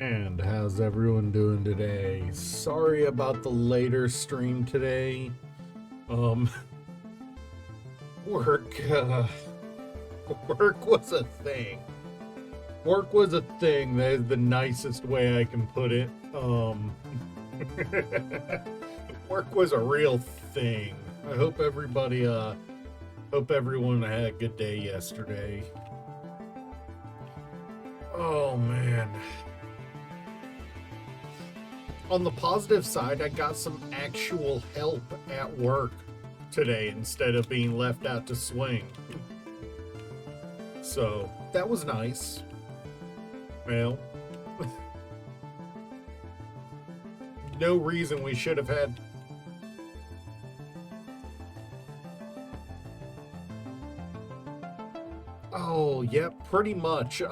And how's everyone doing today? Sorry about the later stream today. Um, work, work was a thing. Work was a thing. That is the nicest way I can put it. Work was a real thing. I hope hope everyone had a good day yesterday. Oh man. On the positive side, I got some actual help at work today instead of being left out to swing. So that was nice. Well, no reason we should have had. Oh, yeah, pretty much.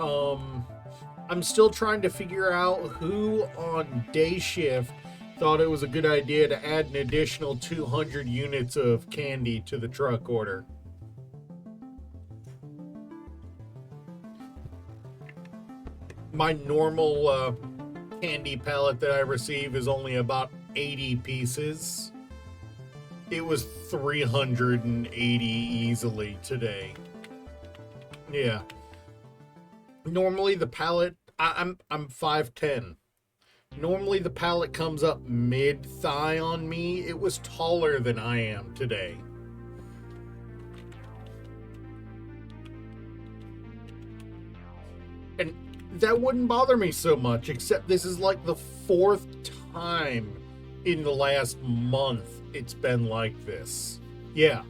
I'm still trying to figure out who on day shift thought it was a good idea to add an additional 200 units of candy to the truck order. My normal candy pallet that I receive is only about 80 pieces. It was 380 easily today. Yeah. Normally the pallet, I'm 5'10". Normally the pallet comes up mid thigh on me. It was taller than I am today. And that wouldn't bother me so much, except this is like the fourth time in the last month it's been like this. Yeah.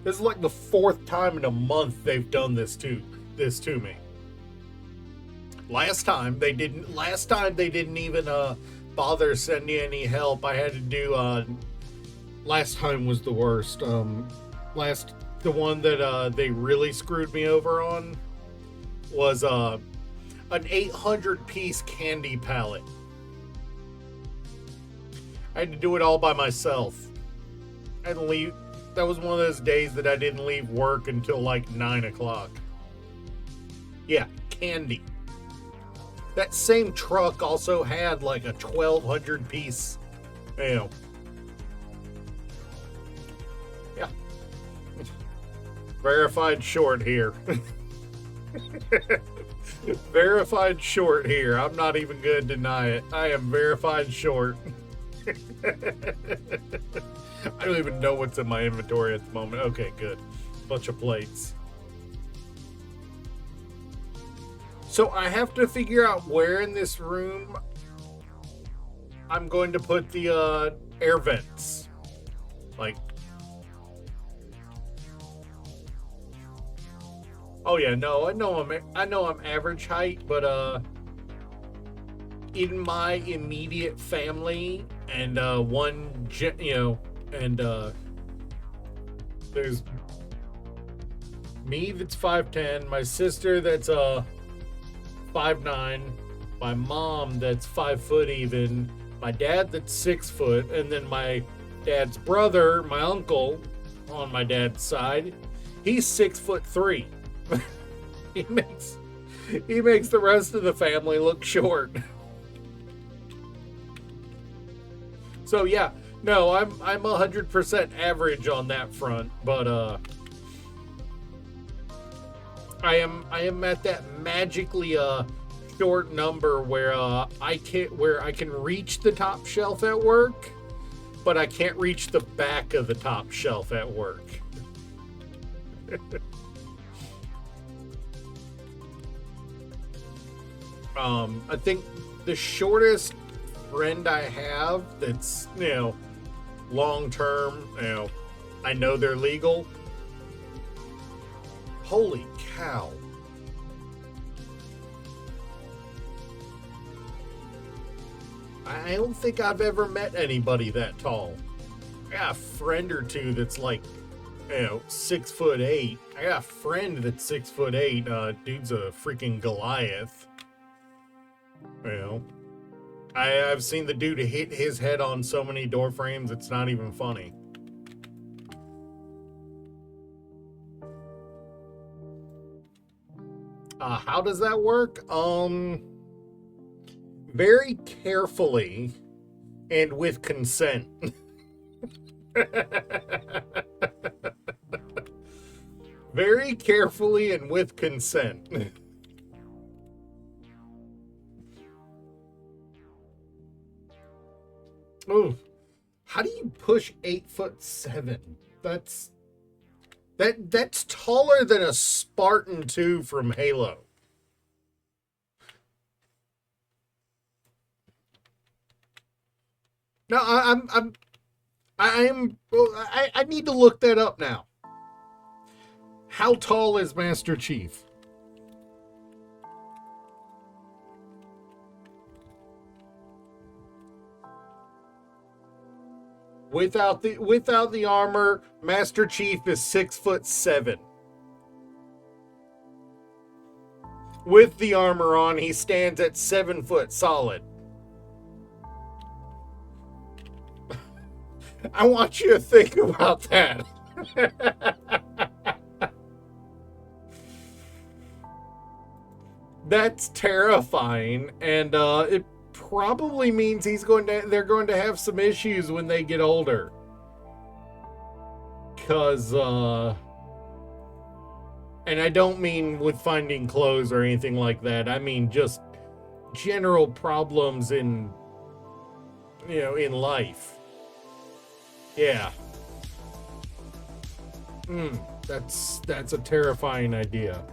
This is like the fourth time in a month they've done this to me. Last time they didn't even bother sending any help. I had to do last time was the worst. The one that they really screwed me over on was an 800 piece candy pallet. I had to do it all by myself. I had to leave. That was one of those days that I didn't leave work until like 9 o'clock. Yeah, candy. That same truck also had like a 1,200 piece, Yeah. Verified short here. Verified short here. I'm not even going to deny it. I am verified short. I don't even know what's in my inventory at the moment. Okay, good. Bunch of plates. So I have to figure out where in this room I'm going to put the air vents. Like, oh yeah, no, I know I'm average height, but in my immediate family and there's me that's 5'10", my sister that's 5'9", my mom that's 5 foot even, my dad that's 6 foot, and then my dad's brother, my uncle on my dad's side, he's 6'3". he makes the rest of the family look short. So yeah, no, I'm 100% average on that front, but I am at that magically short number where I can reach the top shelf at work, but I can't reach the back of the top shelf at work. I think the shortest friend I have that's, long term, I know they're legal. Holy cow. I don't think I've ever met anybody that tall. I got a friend or two that's like, 6'8". I got a friend that's 6'8". Dude's a freaking Goliath. I've seen the dude hit his head on so many door frames, it's not even funny. How does that work? very carefully and with consent. Very carefully and with consent. Oh, how do you push 8'7"? That's taller than a Spartan 2 from Halo. No, I need to look that up now. How tall is Master Chief? Without the armor, Master Chief is 6'7". With the armor on, he stands at 7 foot solid. I want you to think about that. That's terrifying, and it probably means they're going to have some issues when they get older. Cause and I don't mean with finding clothes or anything like that. I mean just general problems in life. Yeah. That's a terrifying idea.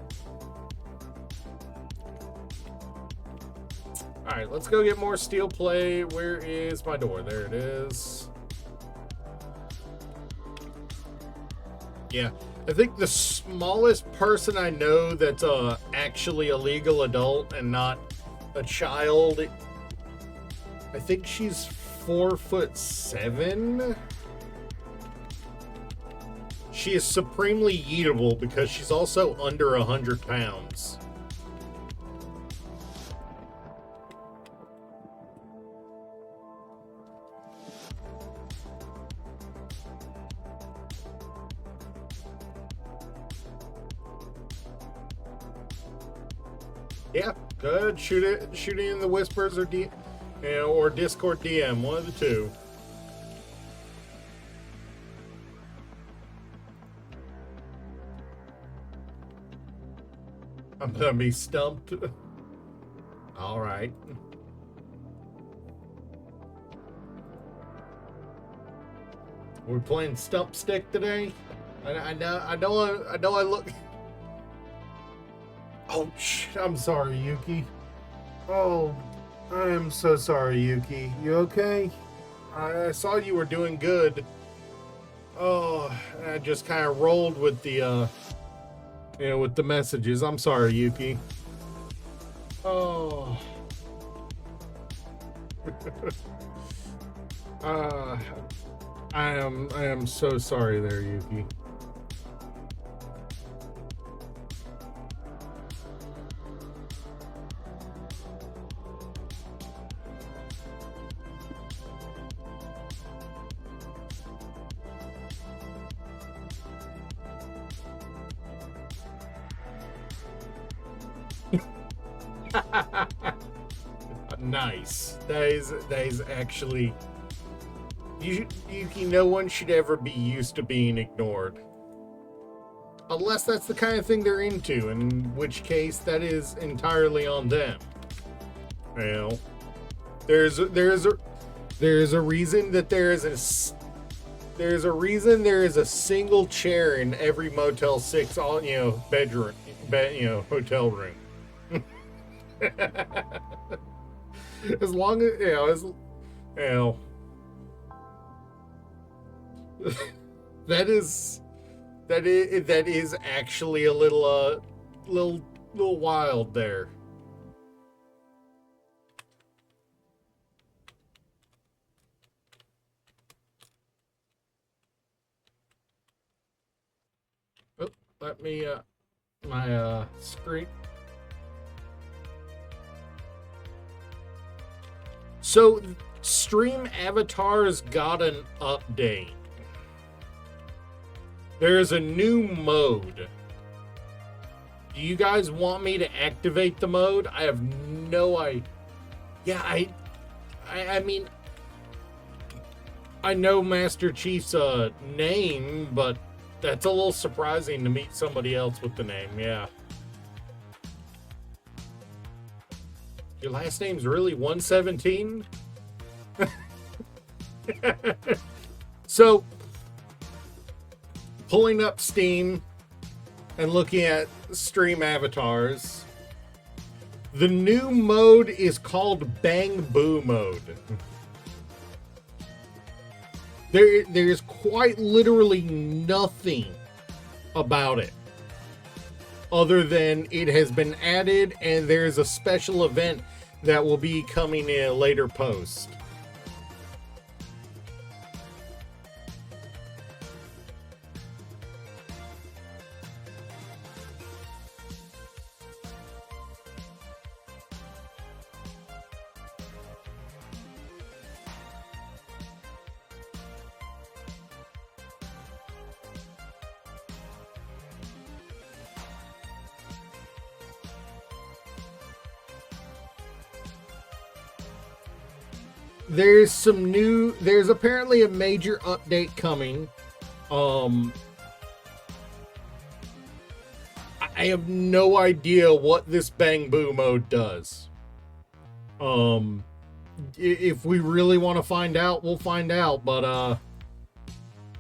All right, let's go get more steel plate. Where is my door? There it is. Yeah, I think the smallest person I know that's actually a legal adult and not a child, I think she's 4'7". She is supremely eatable because she's also under 100 pounds. Yeah, good. Shoot it in the whispers or or Discord DM, one of the two. I'm gonna be stumped. All right. We're playing stump stick today. I know I look. Oh, I'm sorry, Yuki. Oh, I am so sorry, Yuki. You okay? I saw you were doing good. Oh, I just kind of rolled with the, with the messages. I'm sorry, Yuki. Oh. I am so sorry there, Yuki. Nice. That is actually. Yuki, no one should ever be used to being ignored. Unless that's the kind of thing they're into, in which case that is entirely on them. You know, there's a reason that there is a single chair in every Motel 6 bedroom, hotel room. As long as that is actually a little wild there. Oh, let me my screen. So, Stream Avatars got an update. There's a new mode. Do you guys want me to activate the mode? I have no idea. Yeah, I mean, I know Master Chief's name, but that's a little surprising to meet somebody else with the name. Yeah. Your last name's really 117? So, pulling up Steam and looking at stream avatars, the new mode is called Bang Boo mode. There's quite literally nothing about it other than it has been added and there's a special event that will be coming in a later post. There's apparently a major update coming. I have no idea what this Bang Boo mode does. If we really want to find out, we'll find out, but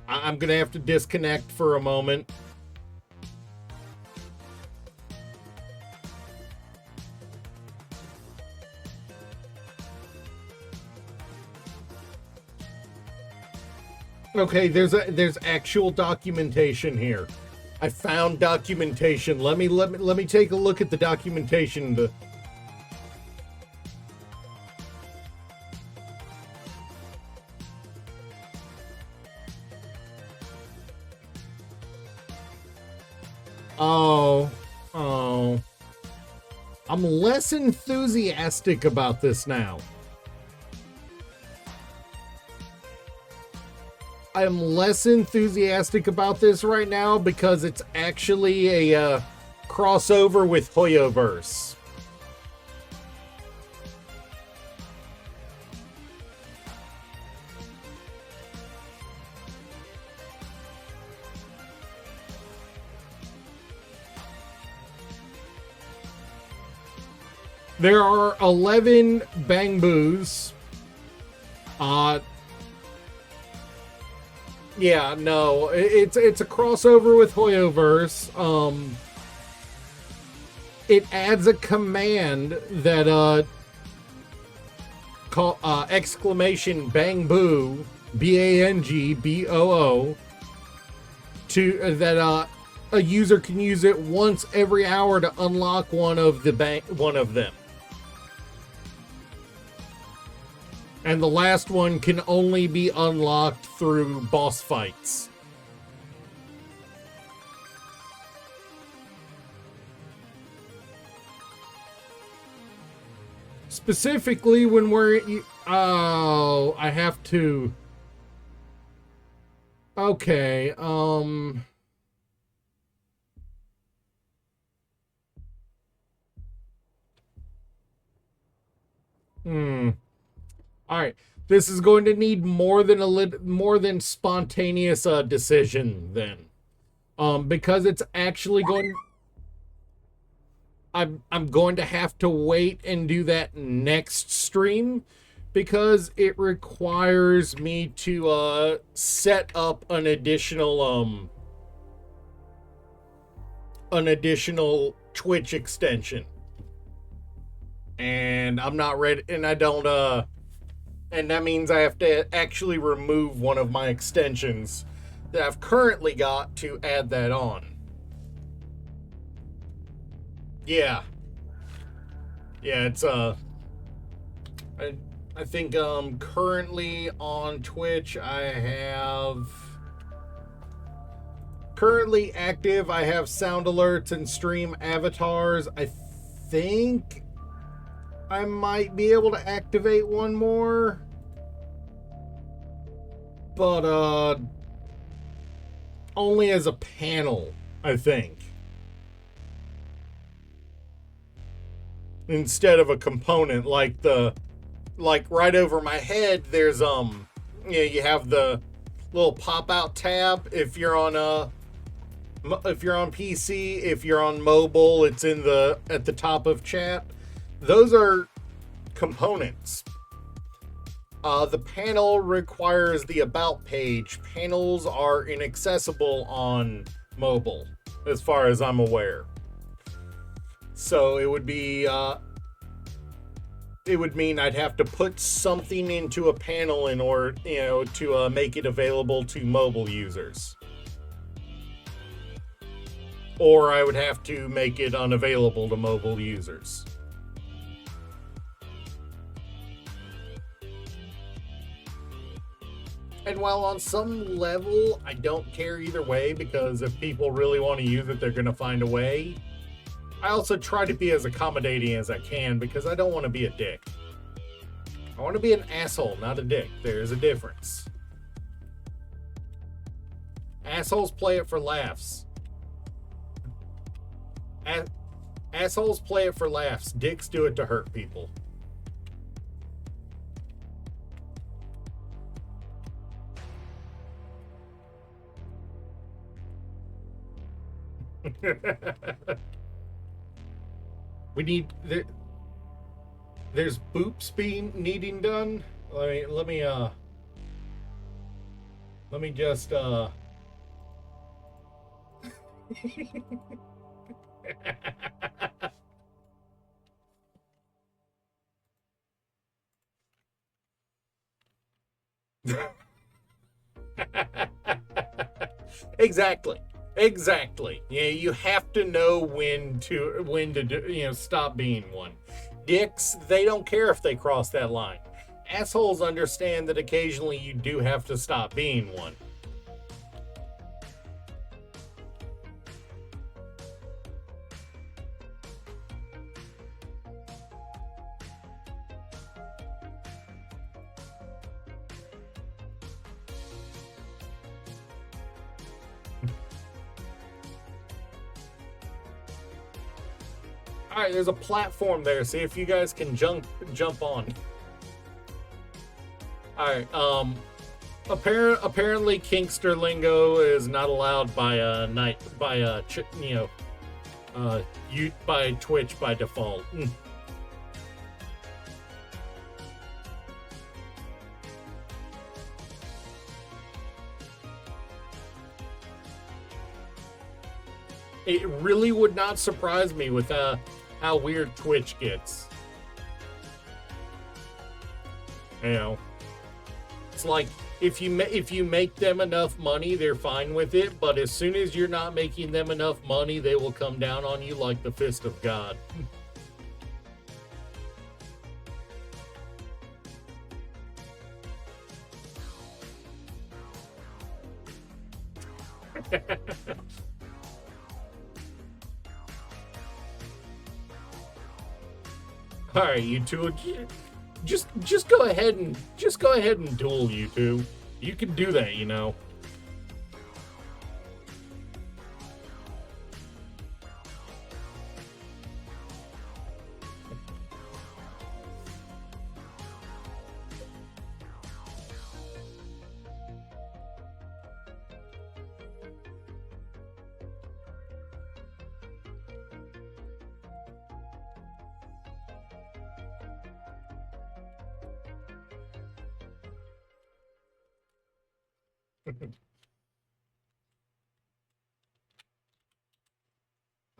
I'm gonna have to disconnect for a moment. Okay, there's actual documentation here. I found documentation. Let me take a look at the documentation. Oh. I'm less enthusiastic about this now. I'm less enthusiastic about this right now because it's actually a crossover with Hoyoverse. There are 11 Bang Boos. Yeah, no, it's a crossover with Hoyoverse. It adds a command that call exclamation Bang Boo, BANGBOO, to that a user can use it once every hour to unlock one of them. And the last one can only be unlocked through boss fights. Specifically when we're... Oh, I have to... Okay, All right, this is going to need more than spontaneous decision then, because it's actually going. I'm going to have to wait and do that next stream because it requires me to set up an additional Twitch extension, and I'm not ready, and I don't and that means I have to actually remove one of my extensions that I've currently got to add that on. Yeah. Yeah, it's I think currently on Twitch I have currently active, I have sound alerts and stream avatars. I think I might be able to activate one more, but only as a panel, I think, instead of a component like the like right over my head, there's you have the little pop out tab if you're on PC. If you're on mobile, it's in the at the top of chat. Those are components. The panel requires the about page. Panels are inaccessible on mobile, as far as I'm aware. So it would be it would mean I'd have to put something into a panel in order, to make it available to mobile users. Or I would have to make it unavailable to mobile users. And while on some level, I don't care either way, because if people really want to use it, they're going to find a way. I also try to be as accommodating as I can, because I don't want to be a dick. I want to be an asshole, not a dick. There's a difference. Assholes play it for laughs. Assholes play it for laughs. Dicks do it to hurt people. We need there's boops needing done. Let me just Exactly. Yeah, you have to know when to do, stop being one. Dicks, they don't care if they cross that line. Assholes understand that occasionally you do have to stop being one. All right, there's a platform there. See if you guys can jump on. All right. Apparently, Kinkster lingo is not allowed by by Twitch by default. It really would not surprise me with how weird Twitch gets. It's like if you make them enough money, they're fine with it. But as soon as you're not making them enough money, they will come down on you like the fist of God. All right, you two, just go ahead and duel, you two. You can do that,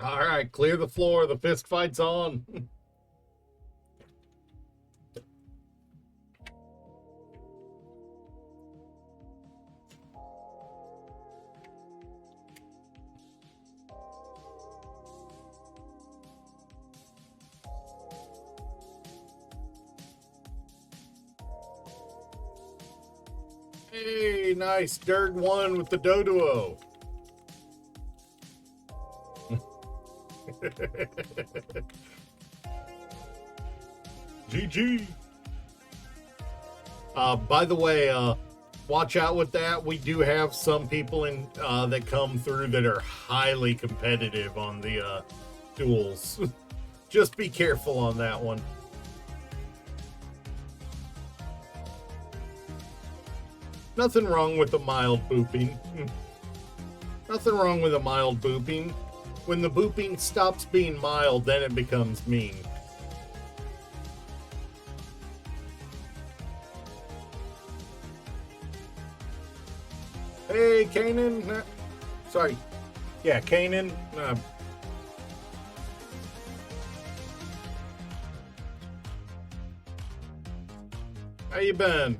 All right, clear the floor. The fist fight's on. Hey, nice. Dirg won with the Doduo. GG. By the way, watch out with that. We do have some people in that come through that are highly competitive on the duels. Just be careful on that one. Nothing wrong with a mild booping. Nothing wrong with a mild booping. When the booping stops being mild, then it becomes mean. Hey, Kanan. Sorry. Yeah, Kanan. How you been?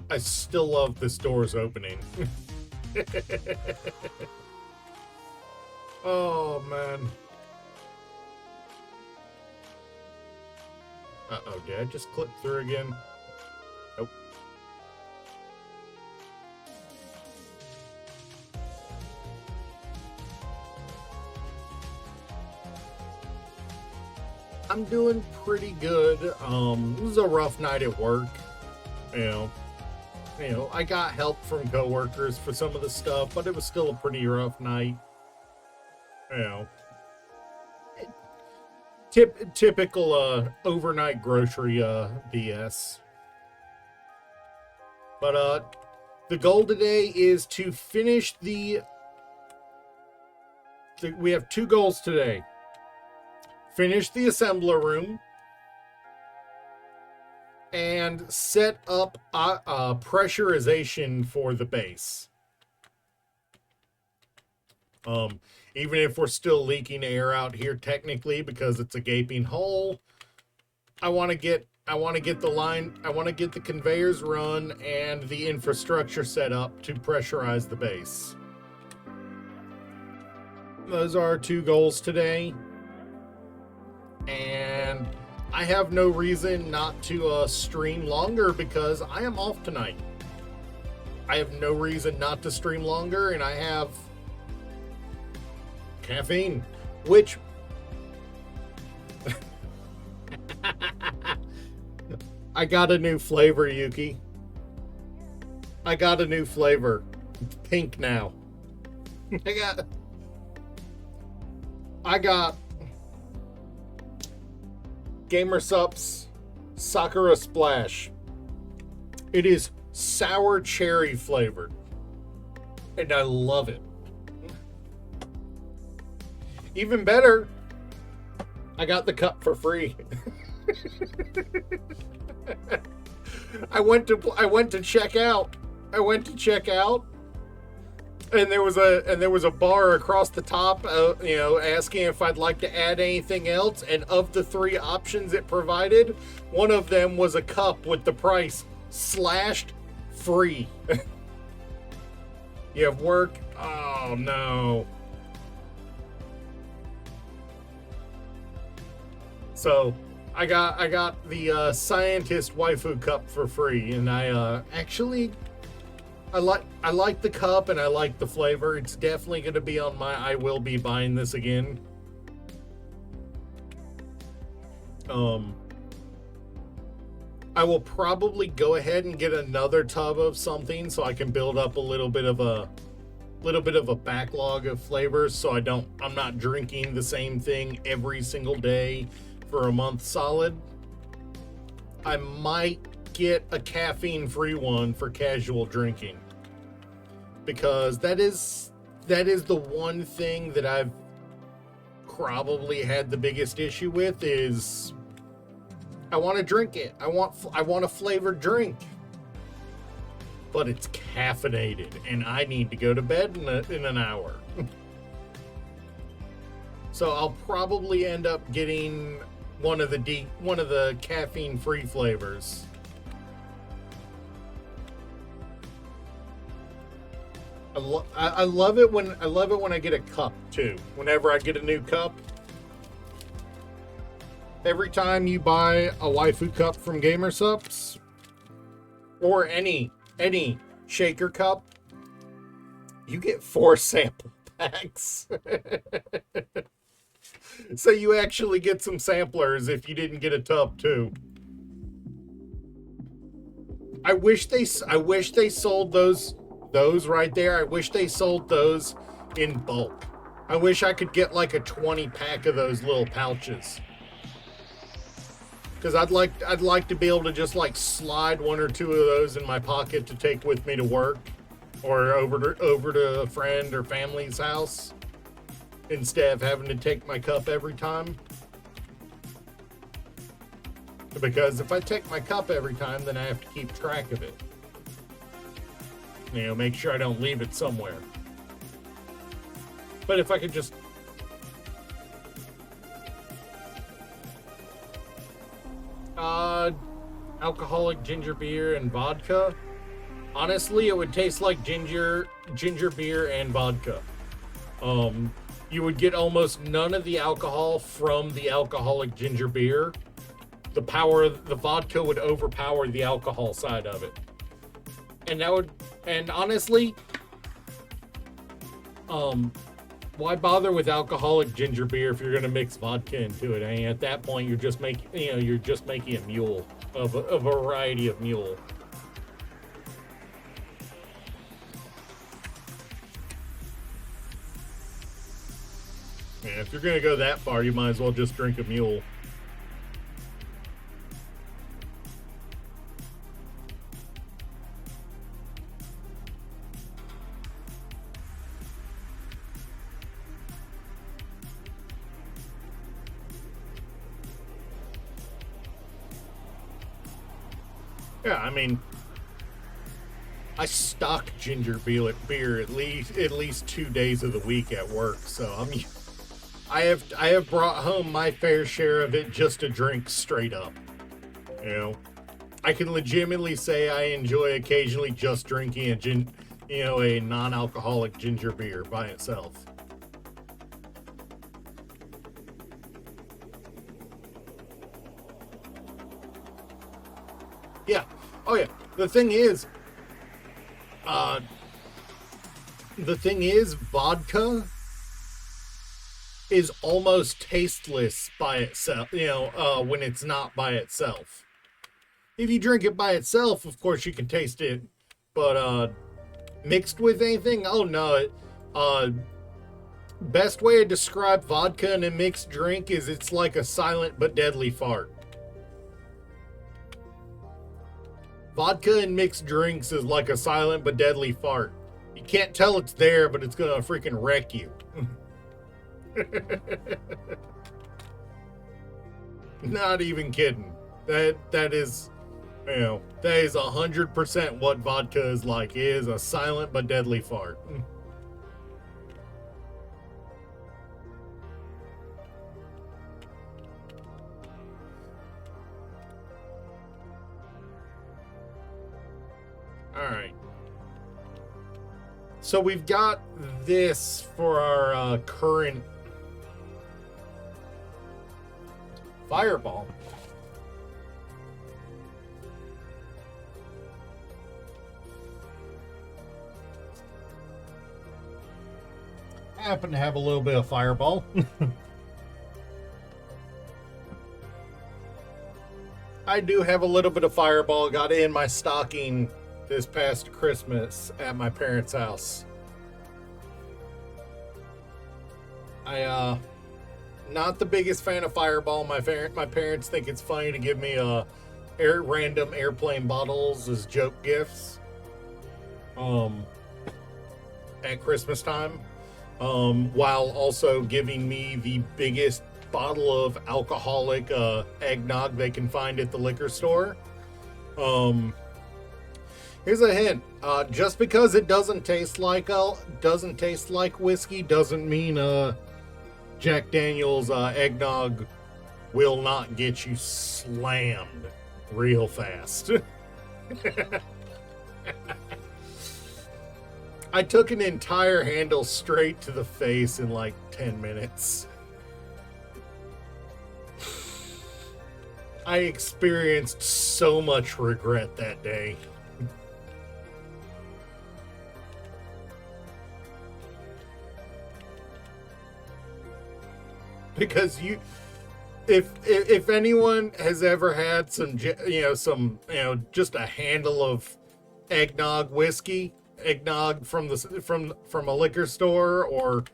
I still love this door's opening. Oh man. Uh-oh, did I just clip through again? Nope. I'm doing pretty good. It was a rough night at work. You know, I got help from coworkers for some of the stuff, but it was still a pretty rough night. You know, typical overnight grocery BS. But the goal today is to finish we have 2 goals today. Finish the assembler room and set up pressurization for the base. Even if we're still leaking air out here technically because it's a gaping hole, I want to get the conveyors run and the infrastructure set up to pressurize the base. Those are our 2 goals today. And I have no reason not to stream longer because I am off tonight. I have no reason not to stream longer, and I have caffeine, which I got a new flavor, Yuki. I got a new flavor. It's pink now. I got Gamersup's Sakura Splash. It is sour cherry flavored, and I love it. Even better, I got the cup for free. I went to check out. And there was a bar across the top, asking if I'd like to add anything else. And of the 3 options it provided, one of them was a cup with the price slashed free. You have work? Oh no. So I got the scientist waifu cup for free, and I like the cup and I like the flavor. It's definitely going to be on I will be buying this again. I will probably go ahead and get another tub of something so I can build up a little bit of a backlog of flavors, so I'm not drinking the same thing every single day for a month solid. I might get a caffeine-free one for casual drinking, because that is the one thing that I've probably had the biggest issue with is I want to drink it. I want a flavored drink, but it's caffeinated, and I need to go to bed in an hour. So I'll probably end up getting one of the caffeine-free flavors. I love it when I get a cup too. Whenever I get a new cup, every time you buy a waifu cup from Gamersupps or any shaker cup, you get 4 sample packs. So you actually get some samplers if you didn't get a tub too. I wish they sold those right there. I wish they sold those in bulk. I wish I could get like a 20 pack of those little pouches. Because I'd like to be able to just like slide one or two of those in my pocket to take with me to work, or over to a friend or family's house, instead of having to take my cup every time. Because if I take my cup every time, then I have to keep track of it. You know, make sure I don't leave it somewhere. But if I could just... alcoholic ginger beer and vodka. Honestly, it would taste like ginger beer and vodka. You would get almost none of the alcohol from the alcoholic ginger beer. The vodka would overpower the alcohol side of it. And honestly, why bother with alcoholic ginger beer if you're going to mix vodka into it? And at that point, you're just making a mule of a variety of mule. And if you're going to go that far, you might as well just drink a mule. Yeah, I mean, I stock ginger beer at least 2 days of the week at work, so I have brought home my fair share of it just to drink straight up. You know, I can legitimately say I enjoy occasionally just drinking a non-alcoholic ginger beer by itself. Yeah. Oh yeah. The thing is, vodka is almost tasteless by itself. When it's not by itself. If you drink it by itself, of course you can taste it, but mixed with anything, oh no. Best way to describe vodka in a mixed drink is it's like a silent but deadly fart. Vodka in mixed drinks is like a silent but deadly fart. You can't tell it's there, but it's gonna freaking wreck you. Not even kidding. That is 100% what vodka is like. It is a silent but deadly fart. Alright. So we've got this for our current fireball. I happen to have a little bit of fireball. I do have a little bit of fireball. Got it in my stocking this past Christmas at my parents' house. Not the biggest fan of fireball. My parents think it's funny to give me random airplane bottles as joke gifts at Christmas time, while also giving me the biggest bottle of alcoholic eggnog they can find at the liquor store. Here's a hint. Just because it doesn't taste like whiskey doesn't mean Jack Daniel's eggnog will not get you slammed real fast. I took an entire handle straight to the face in like 10 minutes. I experienced so much regret that day. Because if anyone has ever had just a handle of eggnog from a liquor store, or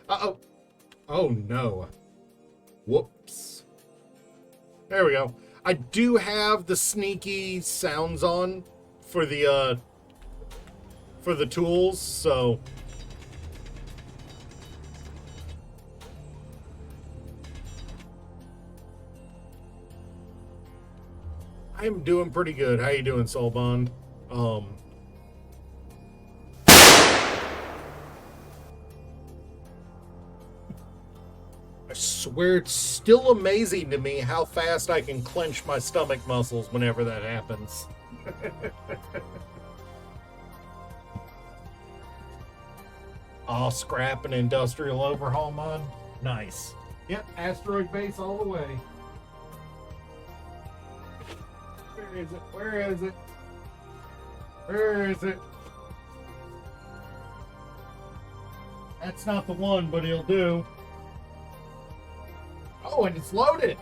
oh no, whoops, There we go. I do have the sneaky sounds on for the tools, so I'm doing pretty good. How you doing, Soulbond? I swear it's still amazing to me how fast I can clench my stomach muscles whenever that happens. Oh, scrap and industrial overhaul mod. Nice. Yep, asteroid base all the way. Where is it? Where is it? Where is it? That's not the one, but it'll do. Oh, and it's loaded.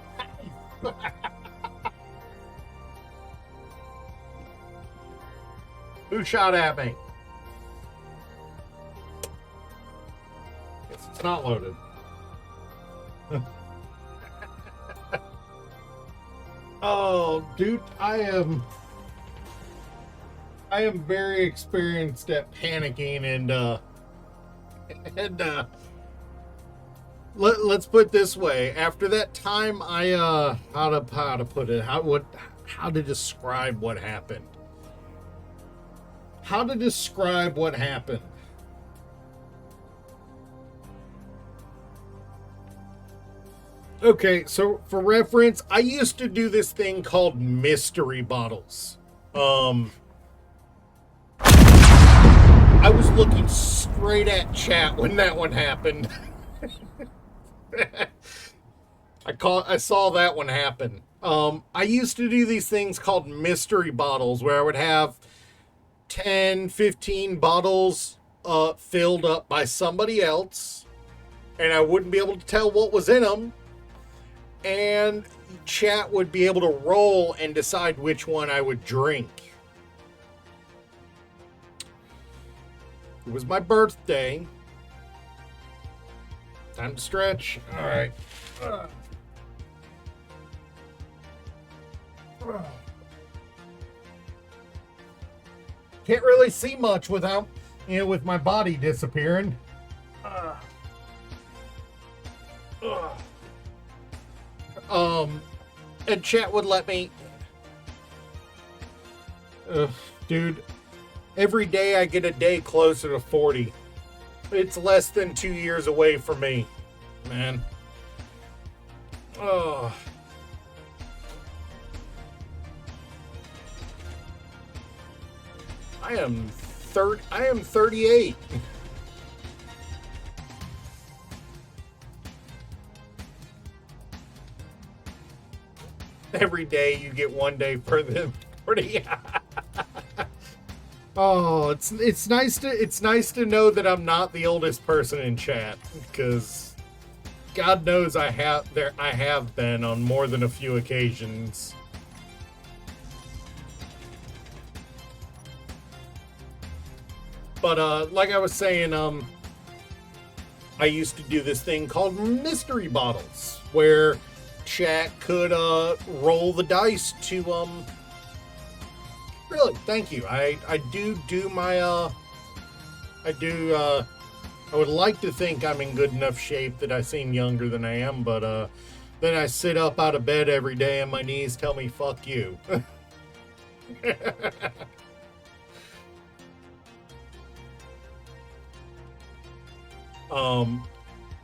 Who shot at me? Guess it's not loaded. Oh, dude, I am very experienced at panicking and let's put it this way. After that time, I how to put it? How to describe what happened? How to describe what happened? Okay, so for reference, I used to do this thing called mystery bottles. I was looking straight at chat when that one happened. I saw that one happen. I used to do these things called mystery bottles where I would have 10, 15 bottles filled up by somebody else, and I wouldn't be able to tell what was in them, and chat would be able to roll and decide which one I would drink. It was my birthday. Time to stretch. All right. Can't really see much without, with my body disappearing. And chat would let me. Dude, every day I get a day closer to 40. It's less than 2 years away from me, man. Oh. I am 38. Every day you get 1 day further than 40. Oh, it's nice to know that I'm not the oldest person in chat, because God knows I have been on more than a few occasions. But like I was saying, I used to do this thing called mystery bottles, where chat could roll the dice to really, thank you. I do my I would like to think I'm in good enough shape that I seem younger than I am, but then I sit up out of bed every day and my knees tell me fuck you.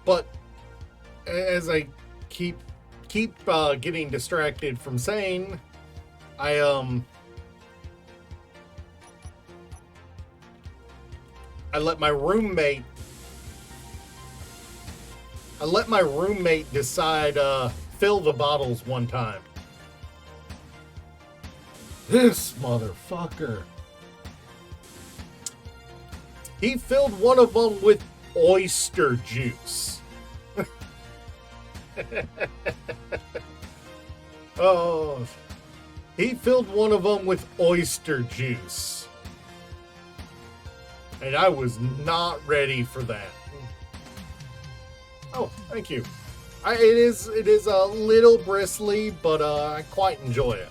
But as I keep getting distracted from saying, I let my roommate decide fill the bottles one time. This motherfucker. He filled one of them with oyster juice. Oh, he filled one of them with oyster juice. And I was not ready for that. Oh, thank you. It is a little bristly, but I quite enjoy it.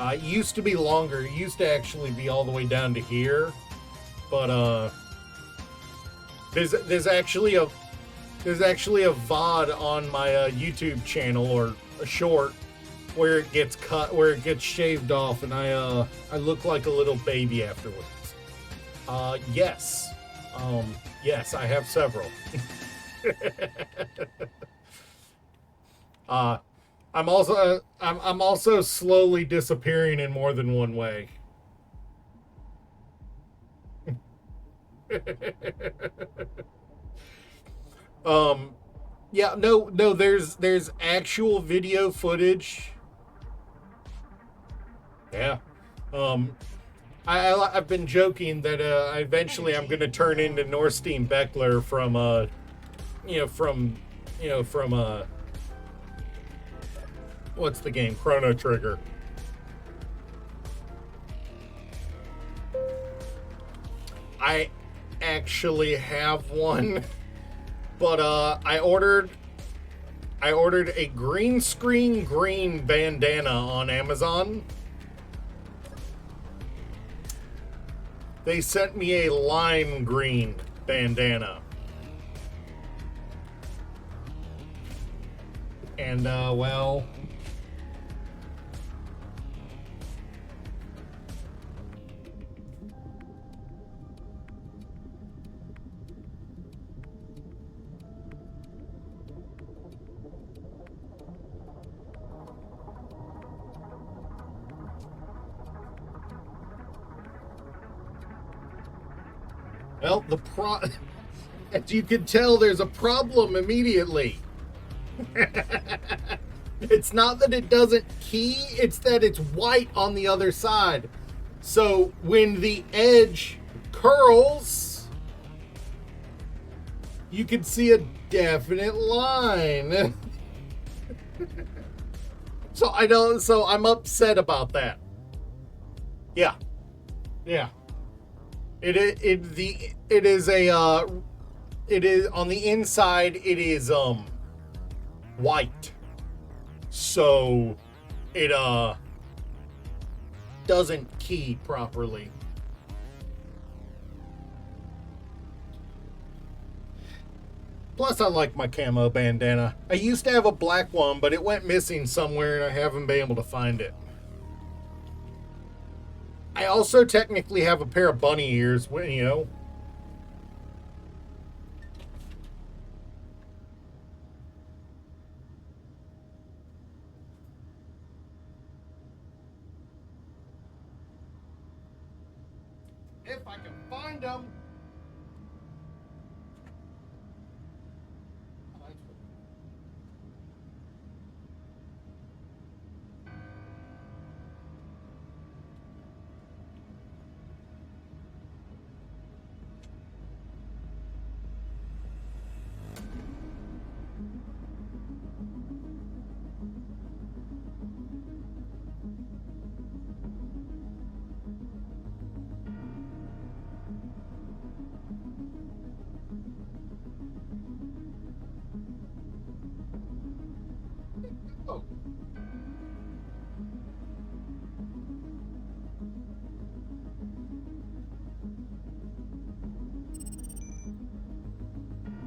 It used to be longer. It used to actually be all the way down to here, but there's actually a VOD on my YouTube channel, or a short, where it gets cut, where it gets shaved off, and I look like a little baby afterwards. Yes. Yes, I have several. I'm also slowly disappearing in more than one way. Yeah, no, there's actual video footage. Yeah. I've been joking that eventually I'm going to turn into Norstein Beckler from what's the game? Chrono Trigger. I actually have one, but I ordered a green screen green bandana on Amazon. They sent me a lime green bandana. And, well... Well, as you can tell, there's a problem immediately. It's not that it doesn't key, it's that it's white on the other side. So when the edge curls, you can see a definite line. So I'm upset about that. Yeah. Yeah. It is on the inside, it is white. So it doesn't key properly. Plus, I like my camo bandana. I used to have a black one, but it went missing somewhere and I haven't been able to find it. I also technically have a pair of bunny ears, you know. If I can find them. Oh.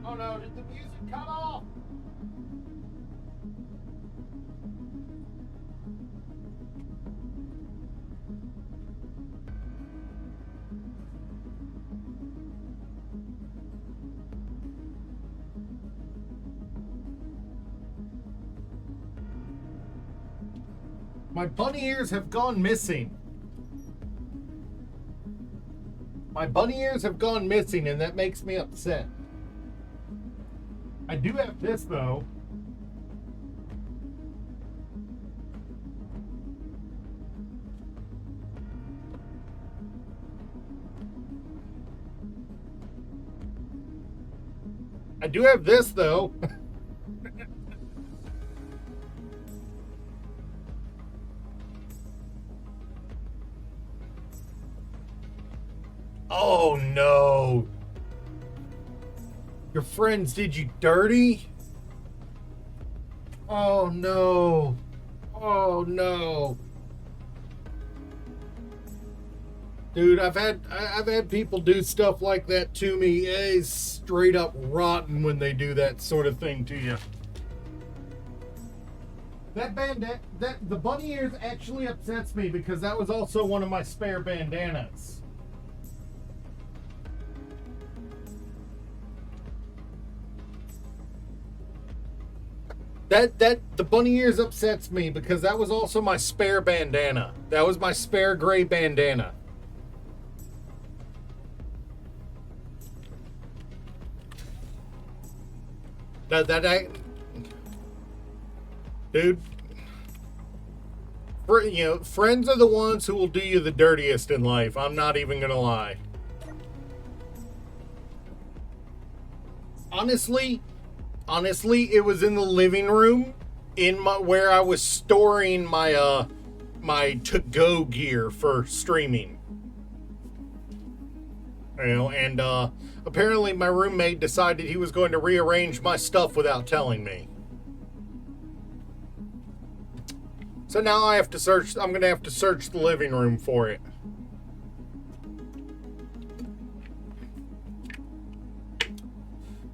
Oh no, did the music cut off? My bunny ears have gone missing. My bunny ears have gone missing, and that makes me upset. I do have this, though. I do have this, though. Oh, no. Your friends did you dirty? Oh no. Oh no. Dude, I've had people do stuff like that to me. It's straight up rotten when they do that sort of thing to you. The bunny ears actually upsets me because that was also one of my spare bandanas. The bunny ears upsets me because that was also my spare bandana. That was my spare gray bandana. Dude, friends are the ones who will do you the dirtiest in life. I'm not even gonna lie. Honestly, it was in the living room, where I was storing my my to-go gear for streaming. And apparently my roommate decided he was going to rearrange my stuff without telling me. So now I'm going to have to search the living room for it.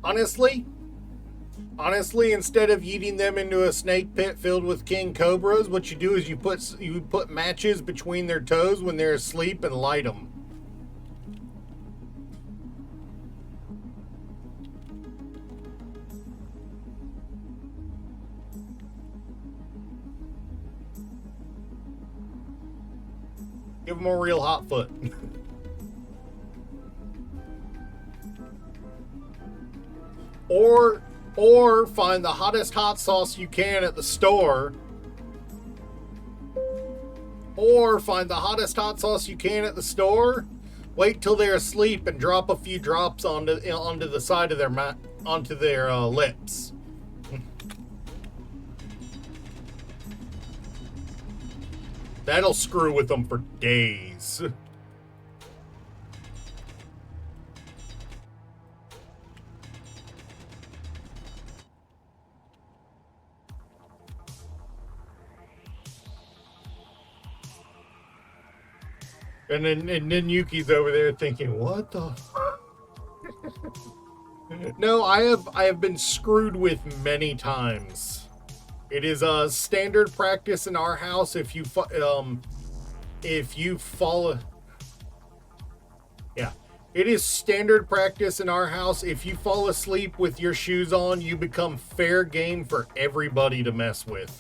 Honestly, instead of yeeting them into a snake pit filled with king cobras, what you do is you put matches between their toes when they're asleep and light them. Give them a real hot foot. Or find the hottest hot sauce you can at the store. Wait till they're asleep and drop a few drops onto the side of their lips. That'll screw with them for days. And then Yuki's over there thinking, what the fuck? No, I have been screwed with many times. It is a standard practice in our house if you follow. Yeah, it is standard practice in our house. If you fall asleep with your shoes on, you become fair game for everybody to mess with.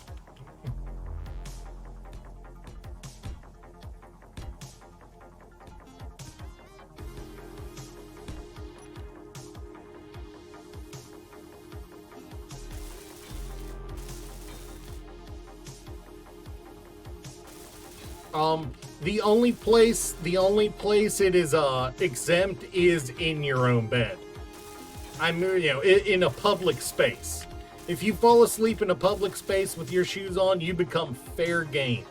The only place it is exempt is in your own bed. In a public space. If you fall asleep in a public space with your shoes on, you become fair game.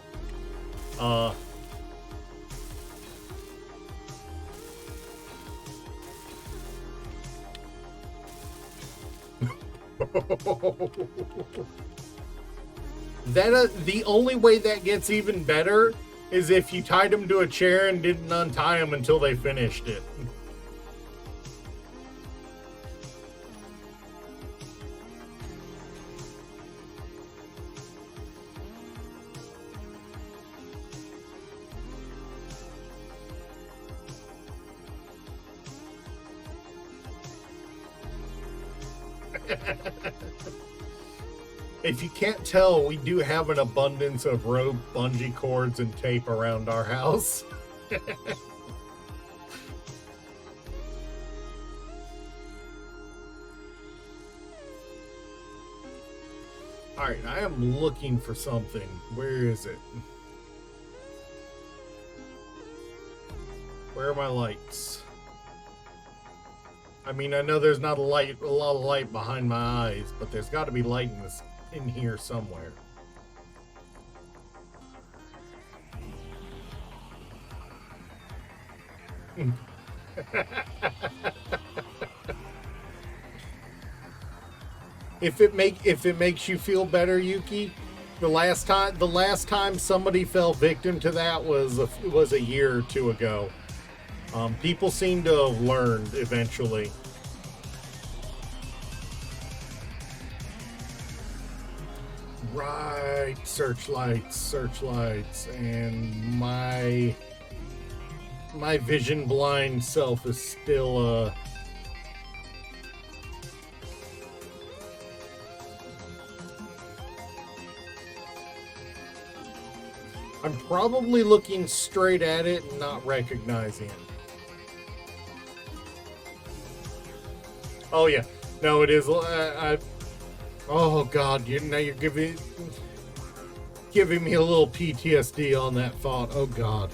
The only way that gets even better is if you tied them to a chair and didn't untie them until they finished it. If you can't tell, we do have an abundance of rope, bungee cords, and tape around our house. Alright, I am looking for something. Where is it? Where are my lights? I mean, I know there's not a lot of light behind my eyes, but there's got to be light in here somewhere. if it makes you feel better, Yuki, the last time somebody fell victim to that was a year or two ago. People seem to have learned eventually. Right, searchlights, and my vision blind self is still I'm probably looking straight at it and not recognizing it. Oh yeah, no, it is. Oh God, now you're giving me a little PTSD on that thought. Oh God.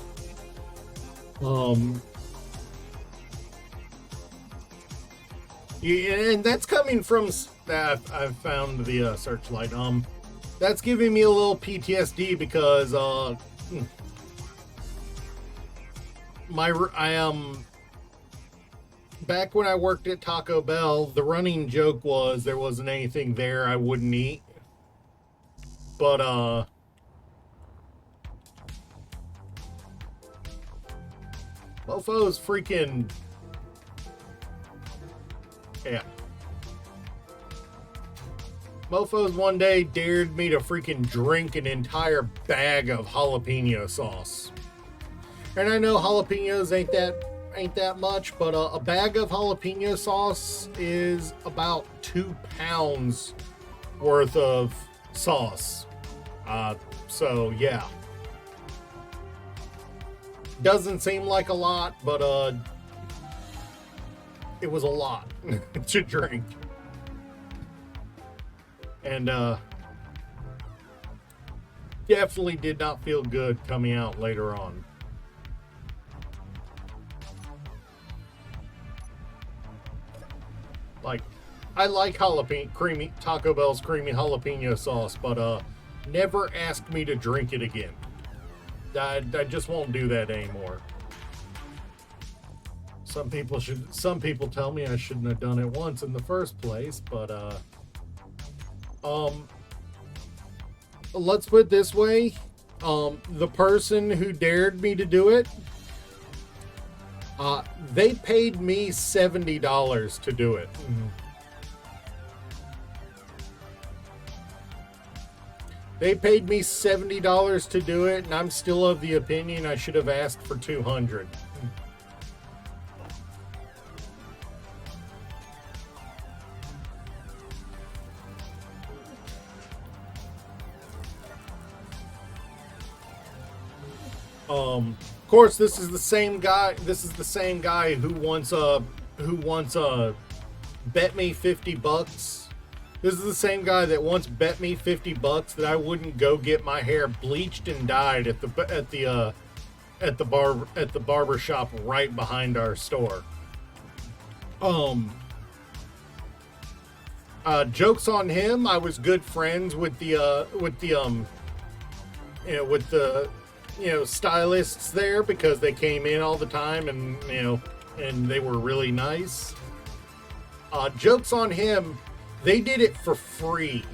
Yeah, and that's coming from I've found the searchlight. That's giving me a little PTSD because I am back when I worked at Taco Bell, the running joke was there wasn't anything there I wouldn't eat. But mofo's freaking yeah. Mofos one day dared me to freaking drink an entire bag of jalapeno sauce. And I know jalapenos ain't that much, but a bag of jalapeno sauce is about 2 pounds worth of sauce. So yeah. Doesn't seem like a lot, but it was a lot to drink. And definitely did not feel good coming out later on. Like, I like Taco Bell's creamy jalapeno sauce, but never ask me to drink it again. I just won't do that anymore. Some people tell me I shouldn't have done it once in the first place, but let's put it this way. The person who dared me to do it, they paid me $70 to do it. They paid me $70 to do it, and I'm still of the opinion I should have asked for $200. Of course, this is the same guy. This is the same guy who once bet me $50. This is the same guy that once bet me $50 that I wouldn't go get my hair bleached and dyed at the barber shop right behind our store. Jokes on him. I was good friends with the stylists there because they came in all the time and they were really nice. Jokes on him. They did it for free.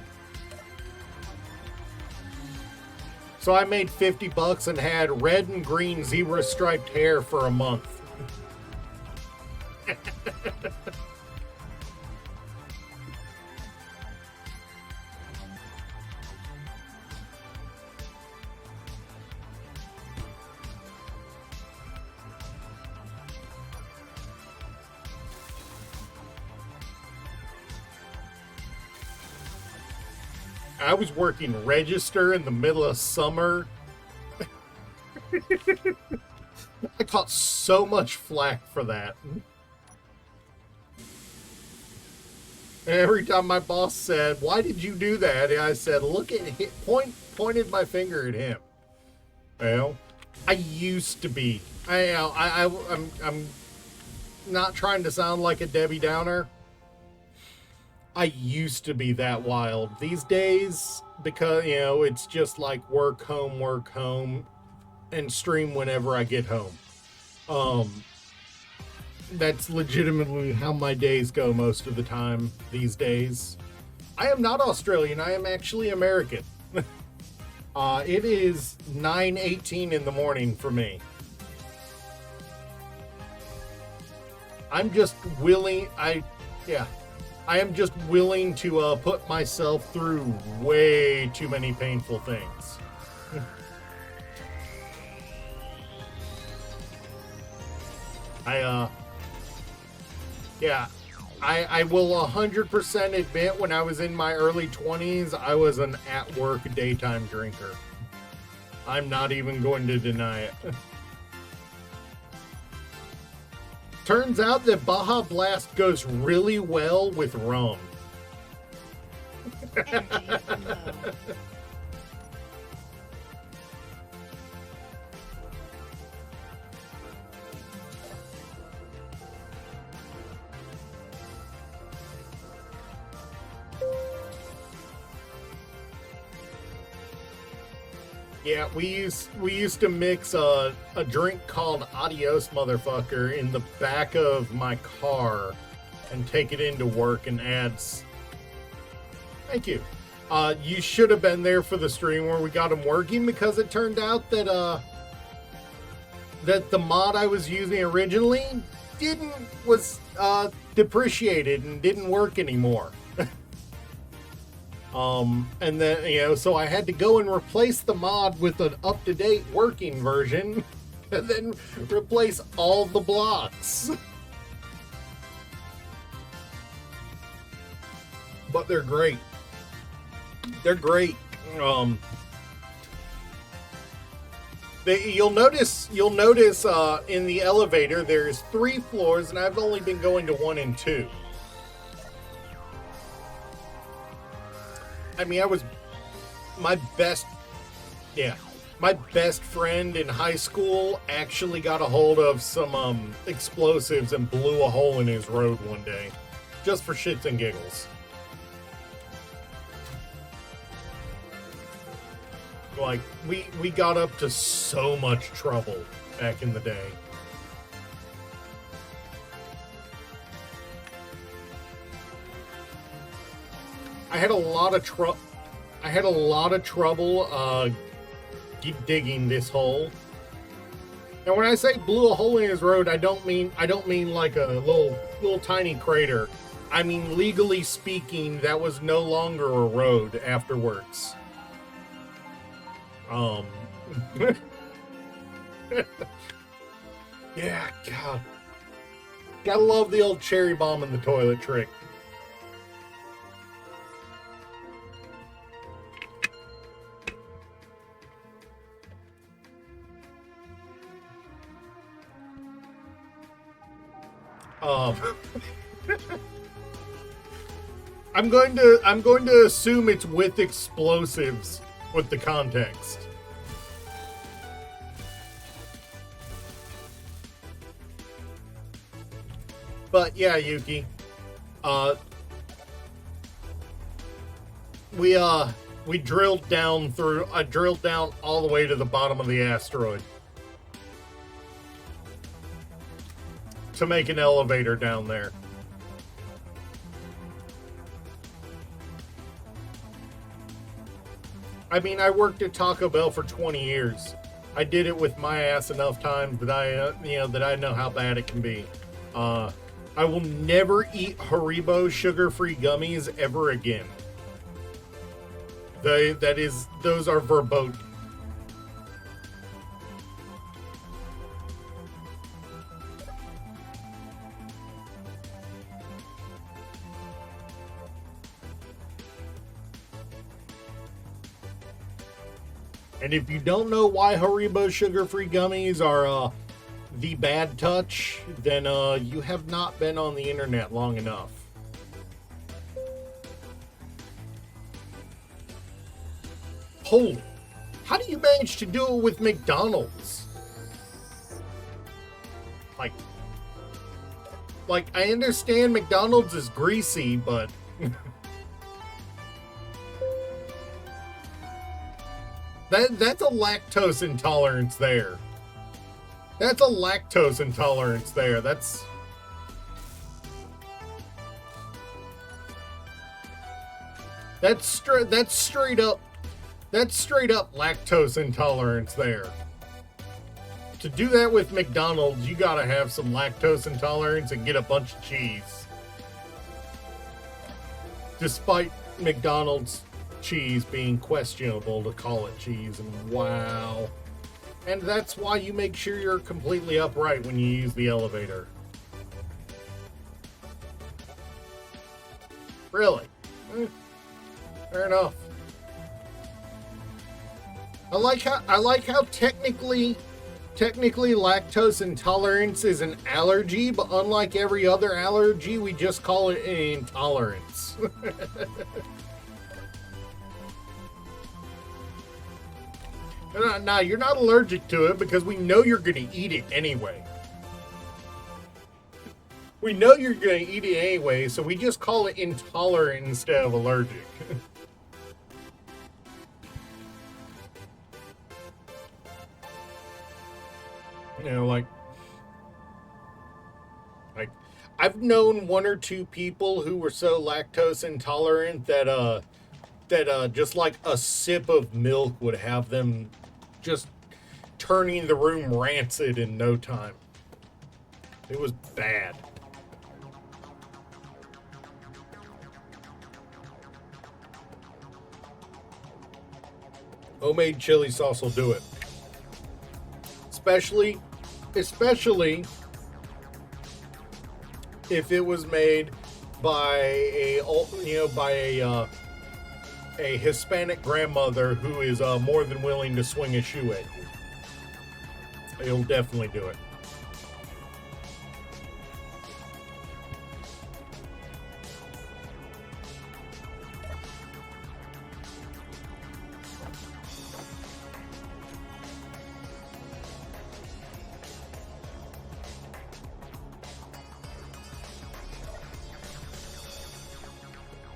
So I made $50 and had red and green zebra striped hair for a month. I was working register in the middle of summer. I caught so much flack for that. And every time my boss said, "Why did you do that?" And I said, "Look at him." Pointed my finger at him. Well, I used to be. I'm not trying to sound like a Debbie Downer. I used to be that wild. These days, because, it's just like work home, and stream whenever I get home. That's legitimately how my days go most of the time these days. I am not Australian. I am actually American. It is 9:18 in the morning for me. I'm just willing. I am just willing to put myself through way too many painful things. I will 100% admit when I was in my early 20s, I was an at-work daytime drinker. I'm not even going to deny it. Turns out that Baja Blast goes really well with rum. Yeah, we used to mix a drink called Adios Motherfucker in the back of my car and take it into work and ads. Thank you. You should have been there for the stream where we got them working, because it turned out that that the mod I was using originally was depreciated and didn't work anymore. And then, so I had to go and replace the mod with an up-to-date working version, and then replace all the blocks. But they're great. They're great. You'll notice in the elevator there's 3 floors, and I've only been going to 1 and 2. I mean, my best friend in high school actually got a hold of some explosives and blew a hole in his road one day, just for shits and giggles. Like, we got up to so much trouble back in the day. I had a lot of trouble digging this hole. And when I say blew a hole in his road, I don't mean like a little tiny crater. I mean, legally speaking, that was no longer a road afterwards. Yeah, God. Gotta love the old cherry bomb in the toilet trick. I'm going to assume it's with explosives with the context. But yeah, Yuki. We drilled down through. I drilled down all the way to the bottom of the asteroid to make an elevator down there. I mean, I worked at Taco Bell for 20 years. I did it with my ass enough times that I know how bad it can be. I will never eat Haribo sugar-free gummies ever again. Those are verboten. And if you don't know why Haribo sugar-free gummies are the bad touch, then you have not been on the internet long enough. Holy, how do you manage to do it with McDonald's? Like I understand McDonald's is greasy, but that's a lactose intolerance there. That's a lactose intolerance there. That's straight up lactose intolerance there. To do that with McDonald's, you gotta have some lactose intolerance and get a bunch of cheese. Despite McDonald's cheese being questionable to call it cheese, and wow. And that's why you make sure you're completely upright when you use the elevator. Really? Fair enough. I like how technically lactose intolerance is an allergy, but unlike every other allergy, we just call it an intolerance. Now, you're not allergic to it because we know you're going to eat it anyway. We know you're going to eat it anyway, so we just call it intolerant instead of allergic. You know, like I've known one or two people who were so lactose intolerant that just like a sip of milk would have them just turning the room rancid in no time. It was bad. Homemade chili sauce will do it. Especially if it was made by a Hispanic grandmother who is more than willing to swing a shoe at you. It'll definitely do it.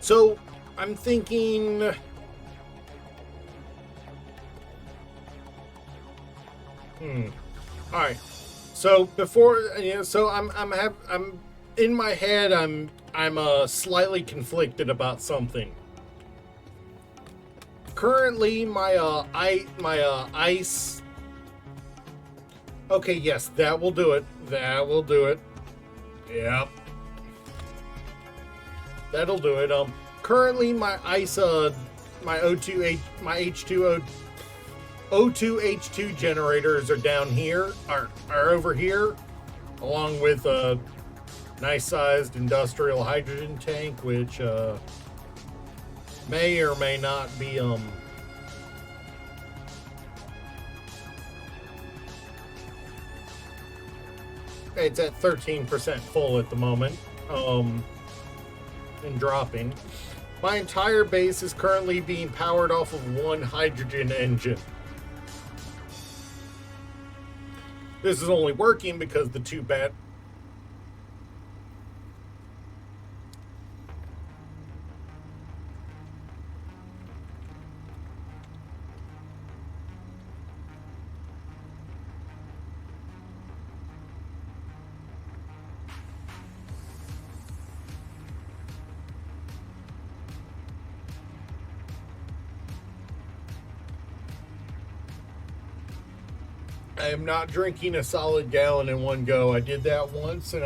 So, I'm thinking... All right. So before, so I'm in my head. I'm slightly conflicted about something. Currently, my ice. Okay, yes, that will do it. That will do it. Yep. That'll do it. Currently my ice, my H2O O2H2 generators are down here, are over here, along with a nice-sized industrial hydrogen tank, which may or may not be it's at 13% full at the moment, and dropping. My entire base is currently being powered off of one hydrogen engine. This is only working because the two I am not drinking a solid gallon in one go. I did that once, and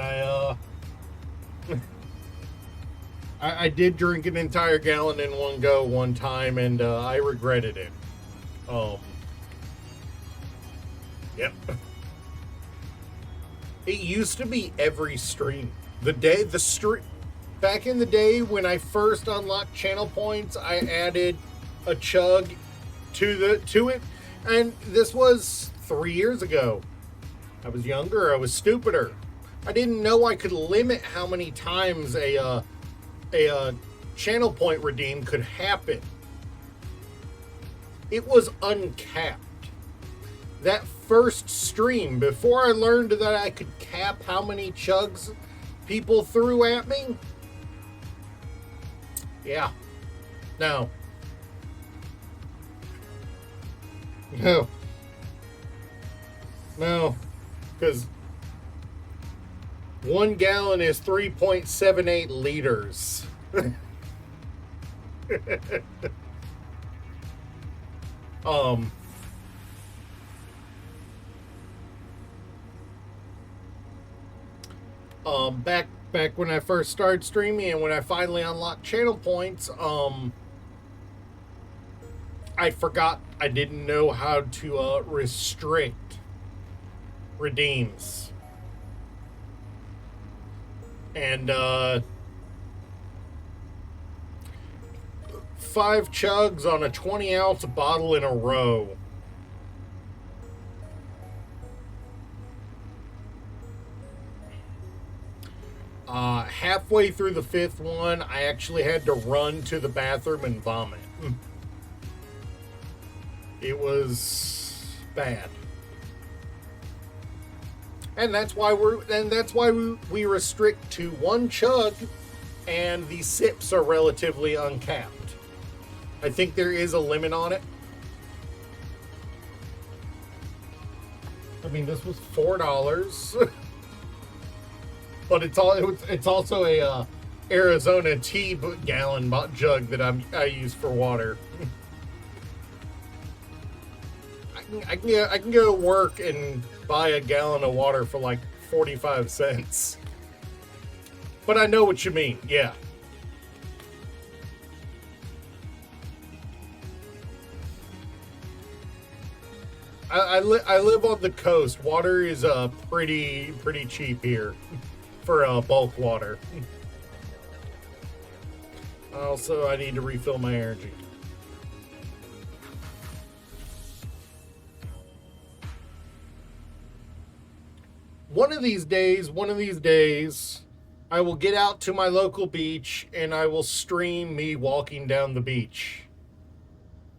I did drink an entire gallon in one go one time, and I regretted it. Yep. It used to be every stream. Back in the day when I first unlocked channel points, I added a chug to it, and this was 3 years ago. I was younger, I was stupider. I didn't know I could limit how many times a channel point redeem could happen. It was uncapped. That first stream, before I learned that I could cap how many chugs people threw at me, yeah. No. No, because 1 gallon is 3.78 liters. um, back when I first started streaming and when I finally unlocked channel points, I forgot I didn't know how to restrict redeems. And 5 chugs on a 20-ounce bottle in a row. Halfway through the 5th one, I actually had to run to the bathroom and vomit. It was bad. And that's why we restrict to 1 chug, and the sips are relatively uncapped. I think there is a limit on it. I mean, this was $4. But it's also a Arizona tea gallon jug that I use for water. I can go to work and buy a gallon of water for like 45 cents. But I know what you mean. Yeah. I live on the coast. Water is pretty cheap here for bulk water. Also, I need to refill my energy. One of these days, I will get out to my local beach and I will stream me walking down the beach.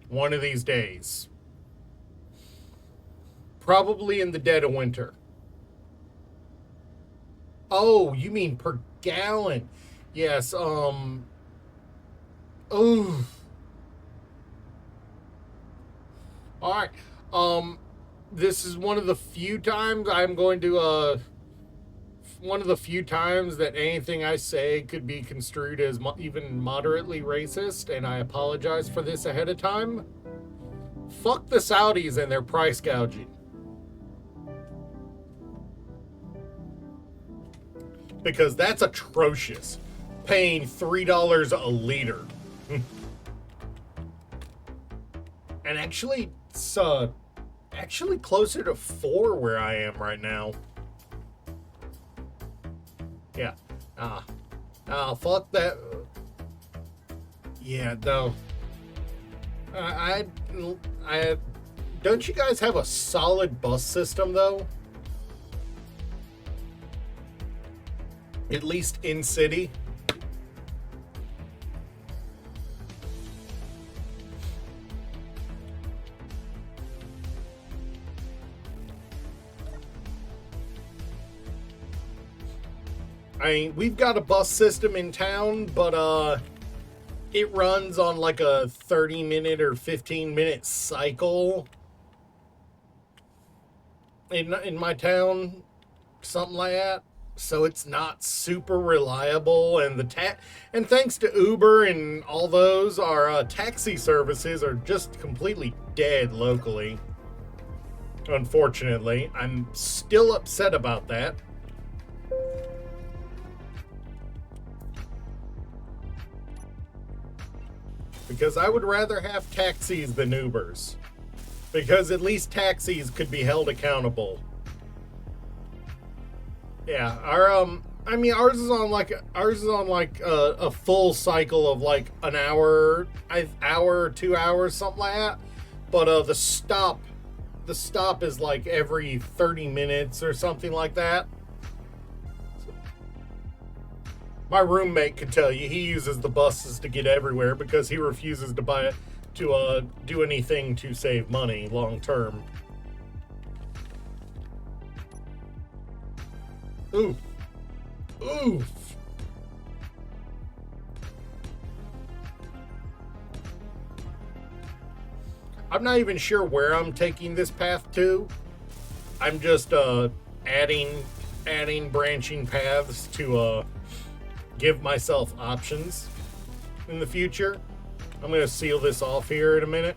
One of these days. Probably in the dead of winter. Oh, you mean per gallon? Yes, oh. Alright, this is one of the few times I'm going to, one of the few times that anything I say could be construed as even moderately racist, and I apologize for this ahead of time. Fuck the Saudis and their price gouging. Because that's atrocious. Paying $3 a liter. And actually, it's actually closer to 4 where I am right now. Yeah. Fuck that. Yeah, no. I don't you guys have a solid bus system though? At least in city. I mean, we've got a bus system in town, but it runs on like a 30-minute or 15-minute cycle in my town, something like that. So it's not super reliable, and and thanks to Uber and all those, our taxi services are just completely dead locally. Unfortunately, I'm still upset about that. Because I would rather have taxis than Ubers. Because at least taxis could be held accountable. Yeah, I mean, ours is on like a full cycle of like an hour, 2 hours, something like that. But the stop is like every 30 minutes or something like that. My roommate could tell you he uses the buses to get everywhere because he refuses to do anything to save money long term. Oof. Oof. I'm not even sure where I'm taking this path to. I'm just adding branching paths to give myself options in the future. I'm going to seal this off here in a minute.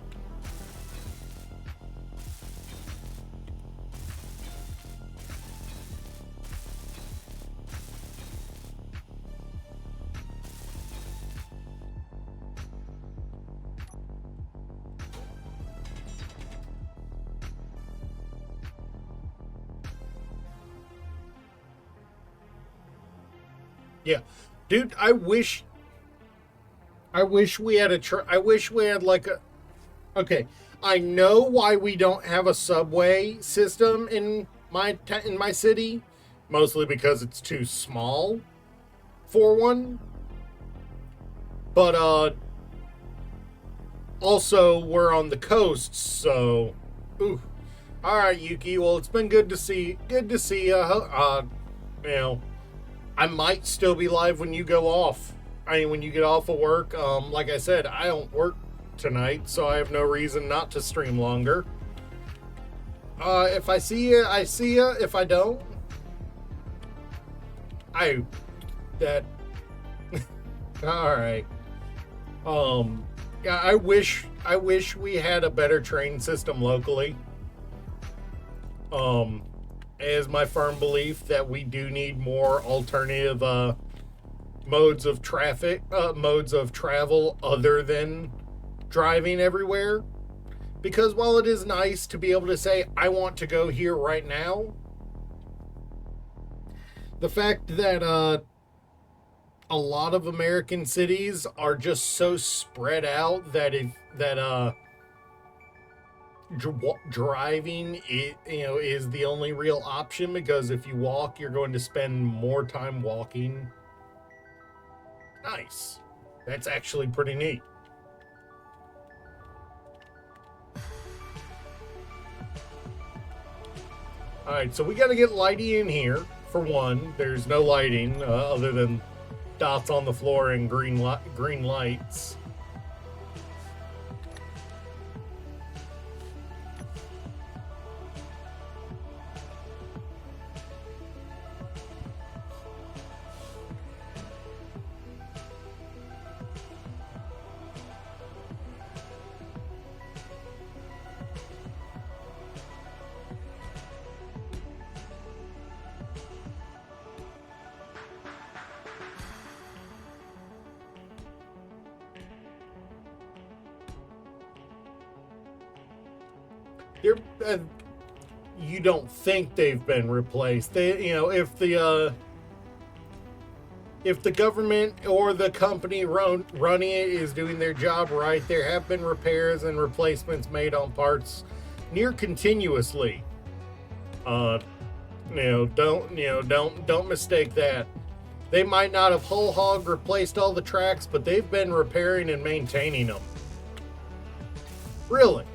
Yeah, dude, I wish we had I wish we had like a. Okay, I know why we don't have a subway system in my city, mostly because it's too small for one. But also we're on the coast, so. Ooh. All right, Yuki. Well, it's been good to see. Good to see you. You know, I might still be live when you go off. I mean, when you get off of work. Like I said, I don't work tonight, so I have no reason not to stream longer. If I see you, I see you. If I don't, that. All right. Yeah, I wish we had a better train system locally. It is my firm belief that we do need more alternative modes of travel other than driving everywhere. Because while it is nice to be able to say, I want to go here right now, the fact that a lot of American cities are just so spread out that driving is the only real option, because if you walk, you're going to spend more time walking. Nice. That's actually pretty neat. Alright, so we got to get lighting in here, for one. There's no lighting other than dots on the floor and green lights. You don't think they've been replaced. If the government or the company running it is doing their job right, there have been repairs and replacements made on parts near continuously. Don't mistake that. They might not have whole hog replaced all the tracks, but they've been repairing and maintaining them. Really.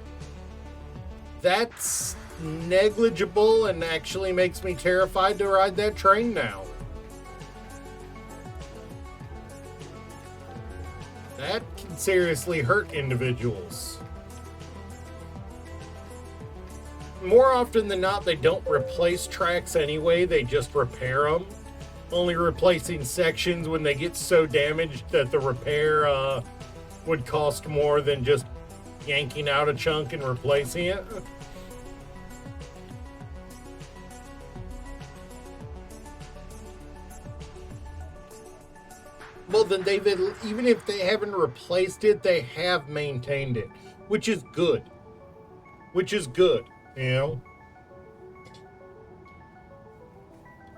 That's negligible and actually makes me terrified to ride that train now. That can seriously hurt individuals. More often than not, they don't replace tracks anyway, they just repair them. Only replacing sections when they get so damaged that the repair would cost more than just yanking out a chunk and replacing it. Well, then even if they haven't replaced it, they have maintained it, which is good. You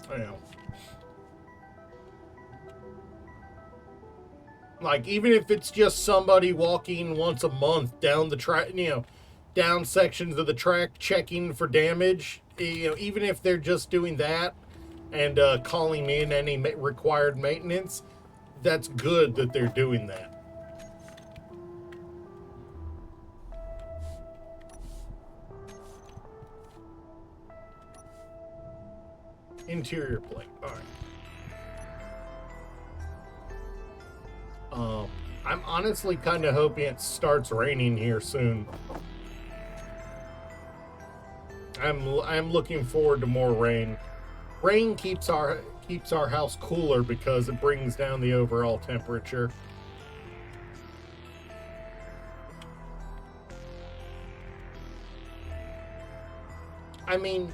know. Like, even if it's just somebody walking once a month down the track, down sections of the track checking for damage, even if they're just doing that and calling in any required maintenance, that's good that they're doing that. Interior plate. All right. I'm honestly kind of hoping it starts raining here soon. I'm looking forward to more rain. Rain keeps our house cooler because it brings down the overall temperature. I mean,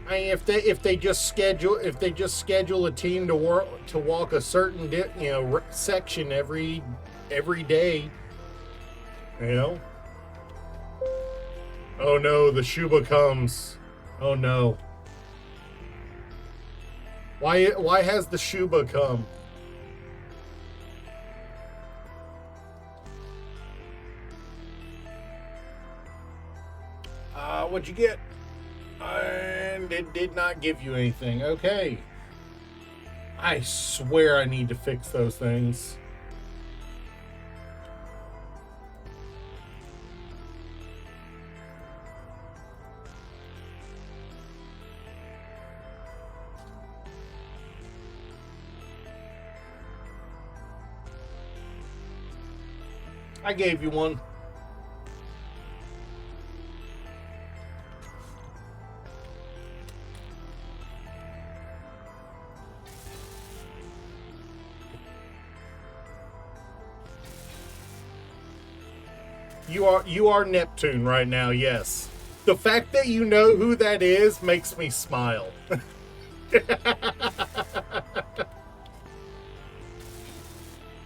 if they just schedule a team to walk a certain section every day, you know. Oh no, the Shuba comes. Oh no. Why has the Shuba come? What'd you get? And it did not give you anything. Okay. I swear I need to fix those things. I gave you one. You are Neptune right now, yes. The fact that you know who that is makes me smile.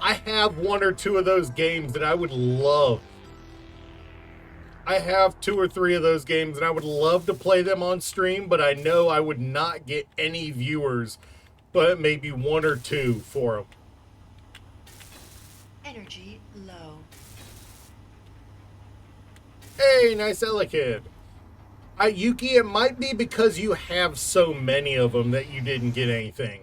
I have one or two of those games that I would love. I have 2 or 3 of those games and I would love to play them on stream, but I know I would not get any viewers, but maybe 1 or 2 for them. Energy low. Hey, nice Elekid. Yuki, it might be because you have so many of them that you didn't get anything.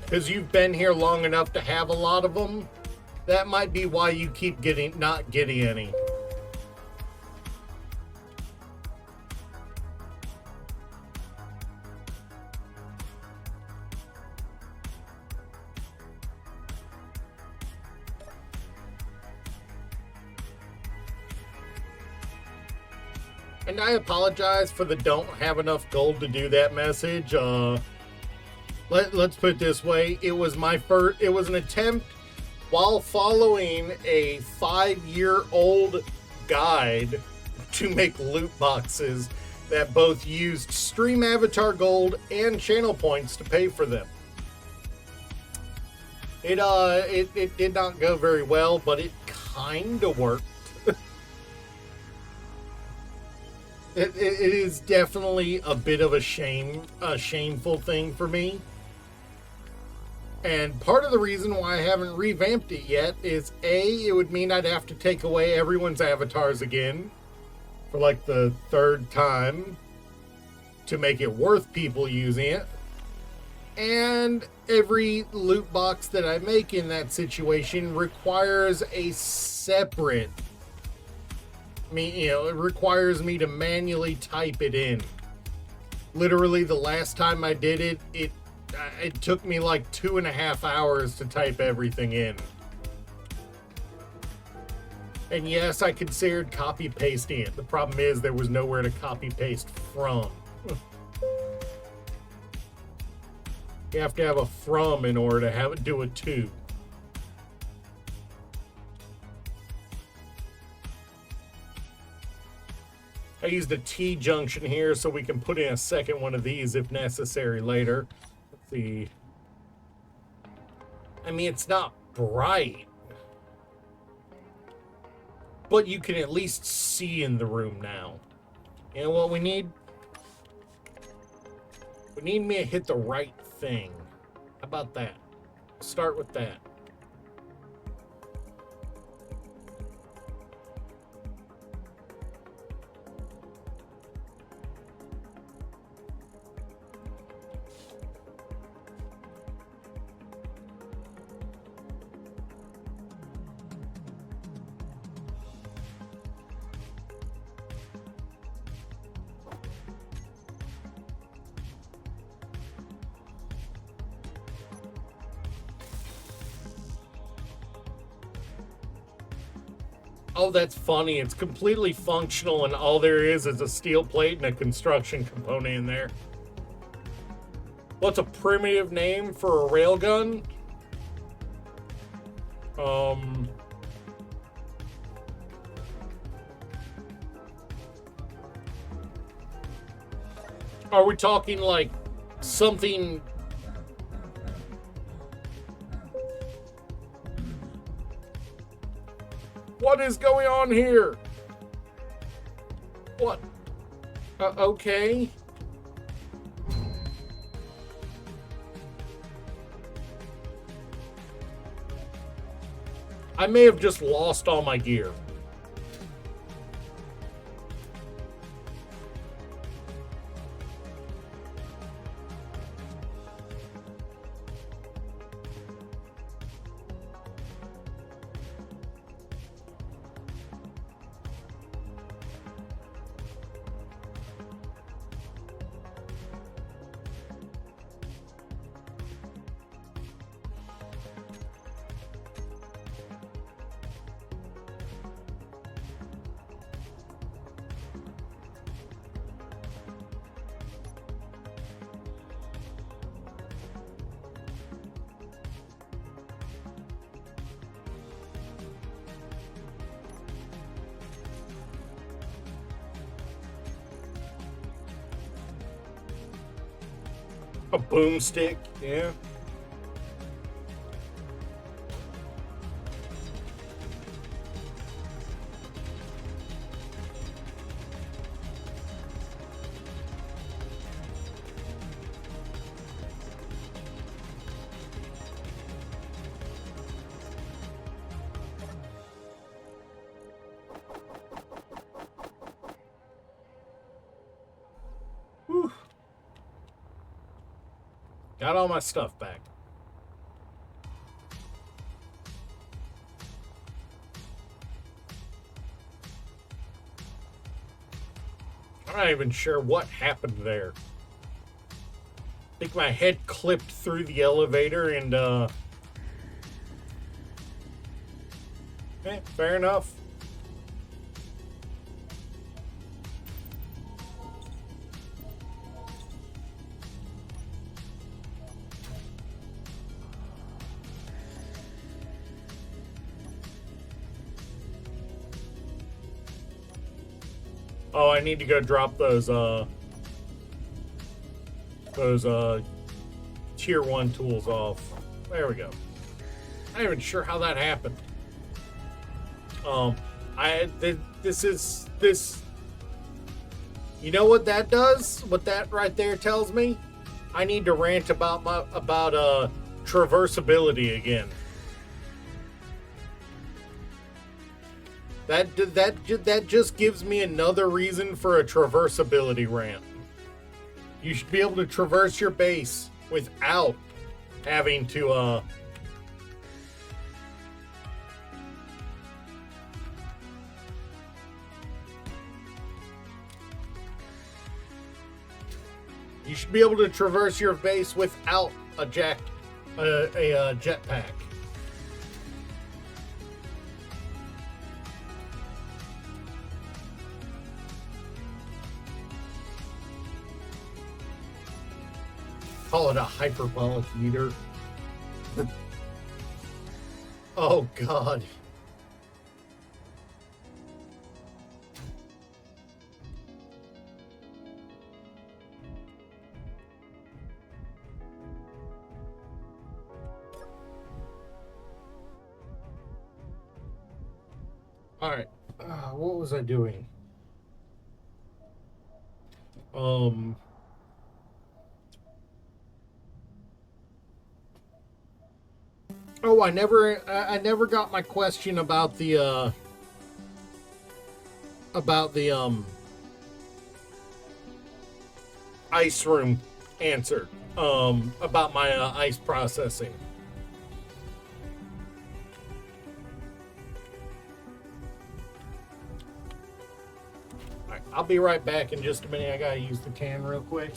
Because you've been here long enough to have a lot of them. That might be why you keep not getting any. And I apologize for the don't have enough gold to do that message. Let's put it this way. It was an attempt while following a 5-year-old guide to make loot boxes that both used stream avatar gold and channel points to pay for them. It did not go very well, but it kind of worked. It is definitely a bit of a shameful thing for me. And part of the reason why I haven't revamped it yet is it would mean I'd have to take away everyone's avatars again for like the 3rd time to make it worth people using it. And every loot box that I make in that situation requires a separate it requires me to manually type it in. Literally, the last time I did it, it took me like 2.5 hours to type everything in. And yes, I considered copy pasting it. The problem is there was nowhere to copy paste from. You have to have a from in order to do a to. I used a T junction here so we can put in a second one of these if necessary later. Let's see. I mean, it's not bright, but you can at least see in the room now. You know what we need? We need me to hit the right thing. How about that? Start with that. Oh, that's funny. It's completely functional, and all there is a steel plate and a construction component in there. What's a primitive name for a railgun? Um, are we talking like something? What is going on here? What? Okay. I may have just lost all my gear. A boomstick, yeah. Whew. Got all my stuff back. I'm not even sure what happened there. I think my head clipped through the elevator and, fair enough. Oh, I need to go drop those tier 1 tools off. There we go. I'm not even sure how that happened. This. You know what that does? What that right there tells me? I need to rant about traversability again. That just gives me another reason for a traversability rant. You should be able to traverse your base without having to you should be able to traverse your base without a jetpack. Call it a hyperbolic meter. Oh, God. All right. What was I doing? Oh, I never got my question about the ice room answered. About my ice processing. All right, I'll be right back in just a minute. I gotta use the can real quick.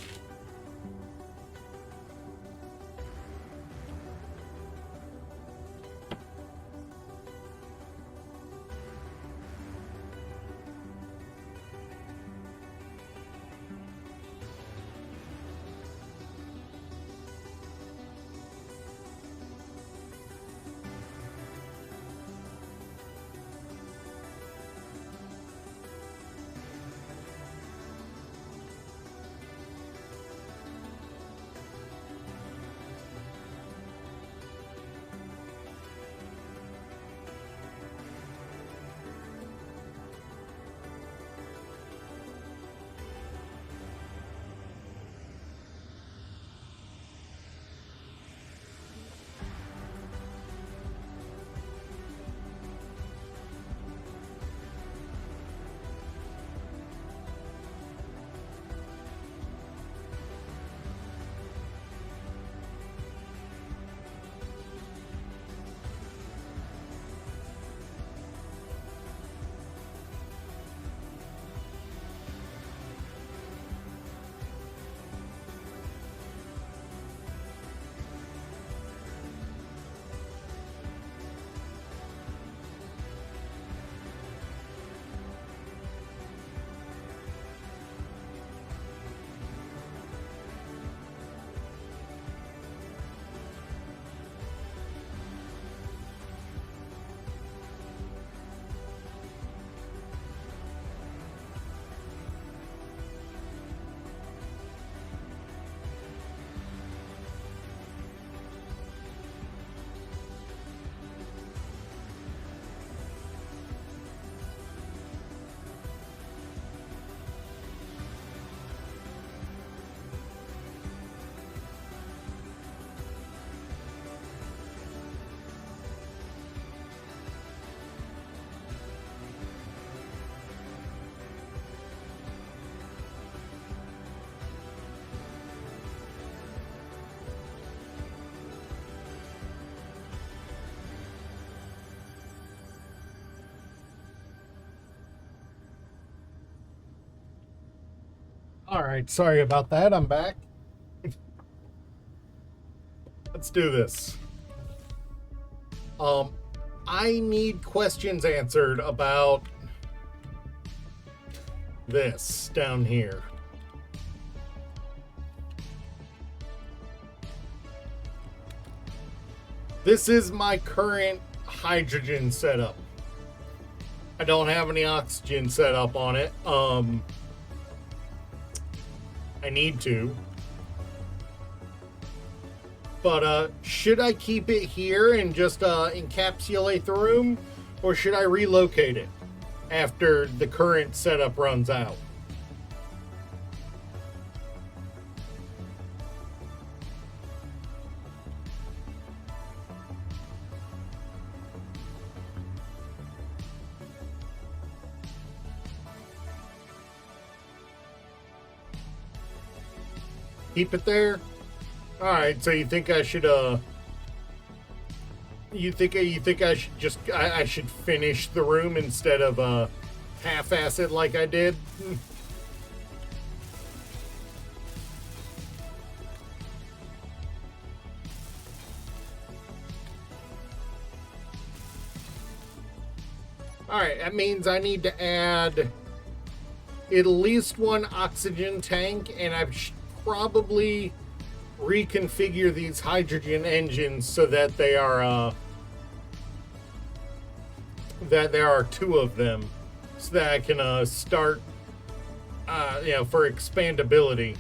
All right, sorry about that. I'm back. Let's do this. I need questions answered about this down here. This is my current hydrogen setup. I don't have any oxygen set up on it. I need to. But should I keep it here and just encapsulate the room, or should I relocate it after the current setup runs out? Keep it there? All right, so you think I should you think I should just I should finish the room instead of half-ass it like I did? All right, that means I need to add at least one oxygen tank, and I should probably reconfigure these hydrogen engines so that there are two of them, so that I can start for expandability.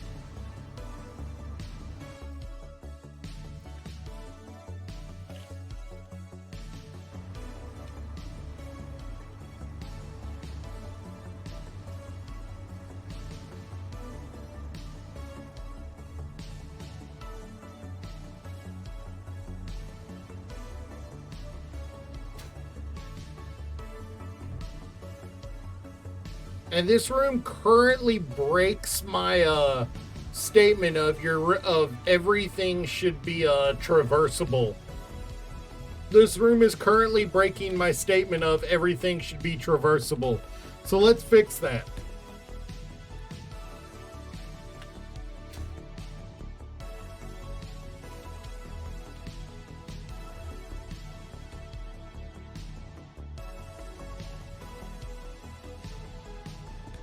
And this room currently breaks my statement of everything should be traversable. This room is currently breaking my statement of everything should be traversable. So let's fix that.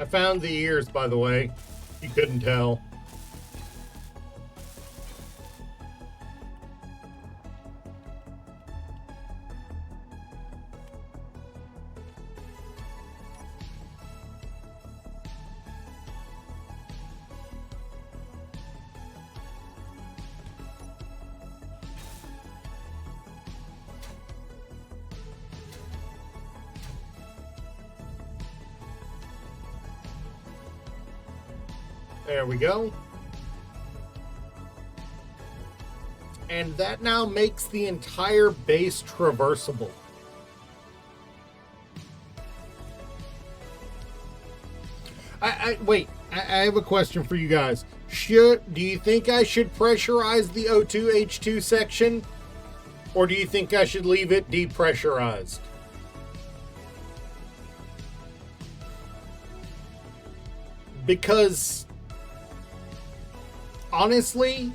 I found the ears, by the way. You couldn't tell. There we go. And that now makes the entire base traversable. Wait, I have a question for you guys. Do you think I should pressurize the O2H2 section? Or do you think I should leave it depressurized? Because honestly,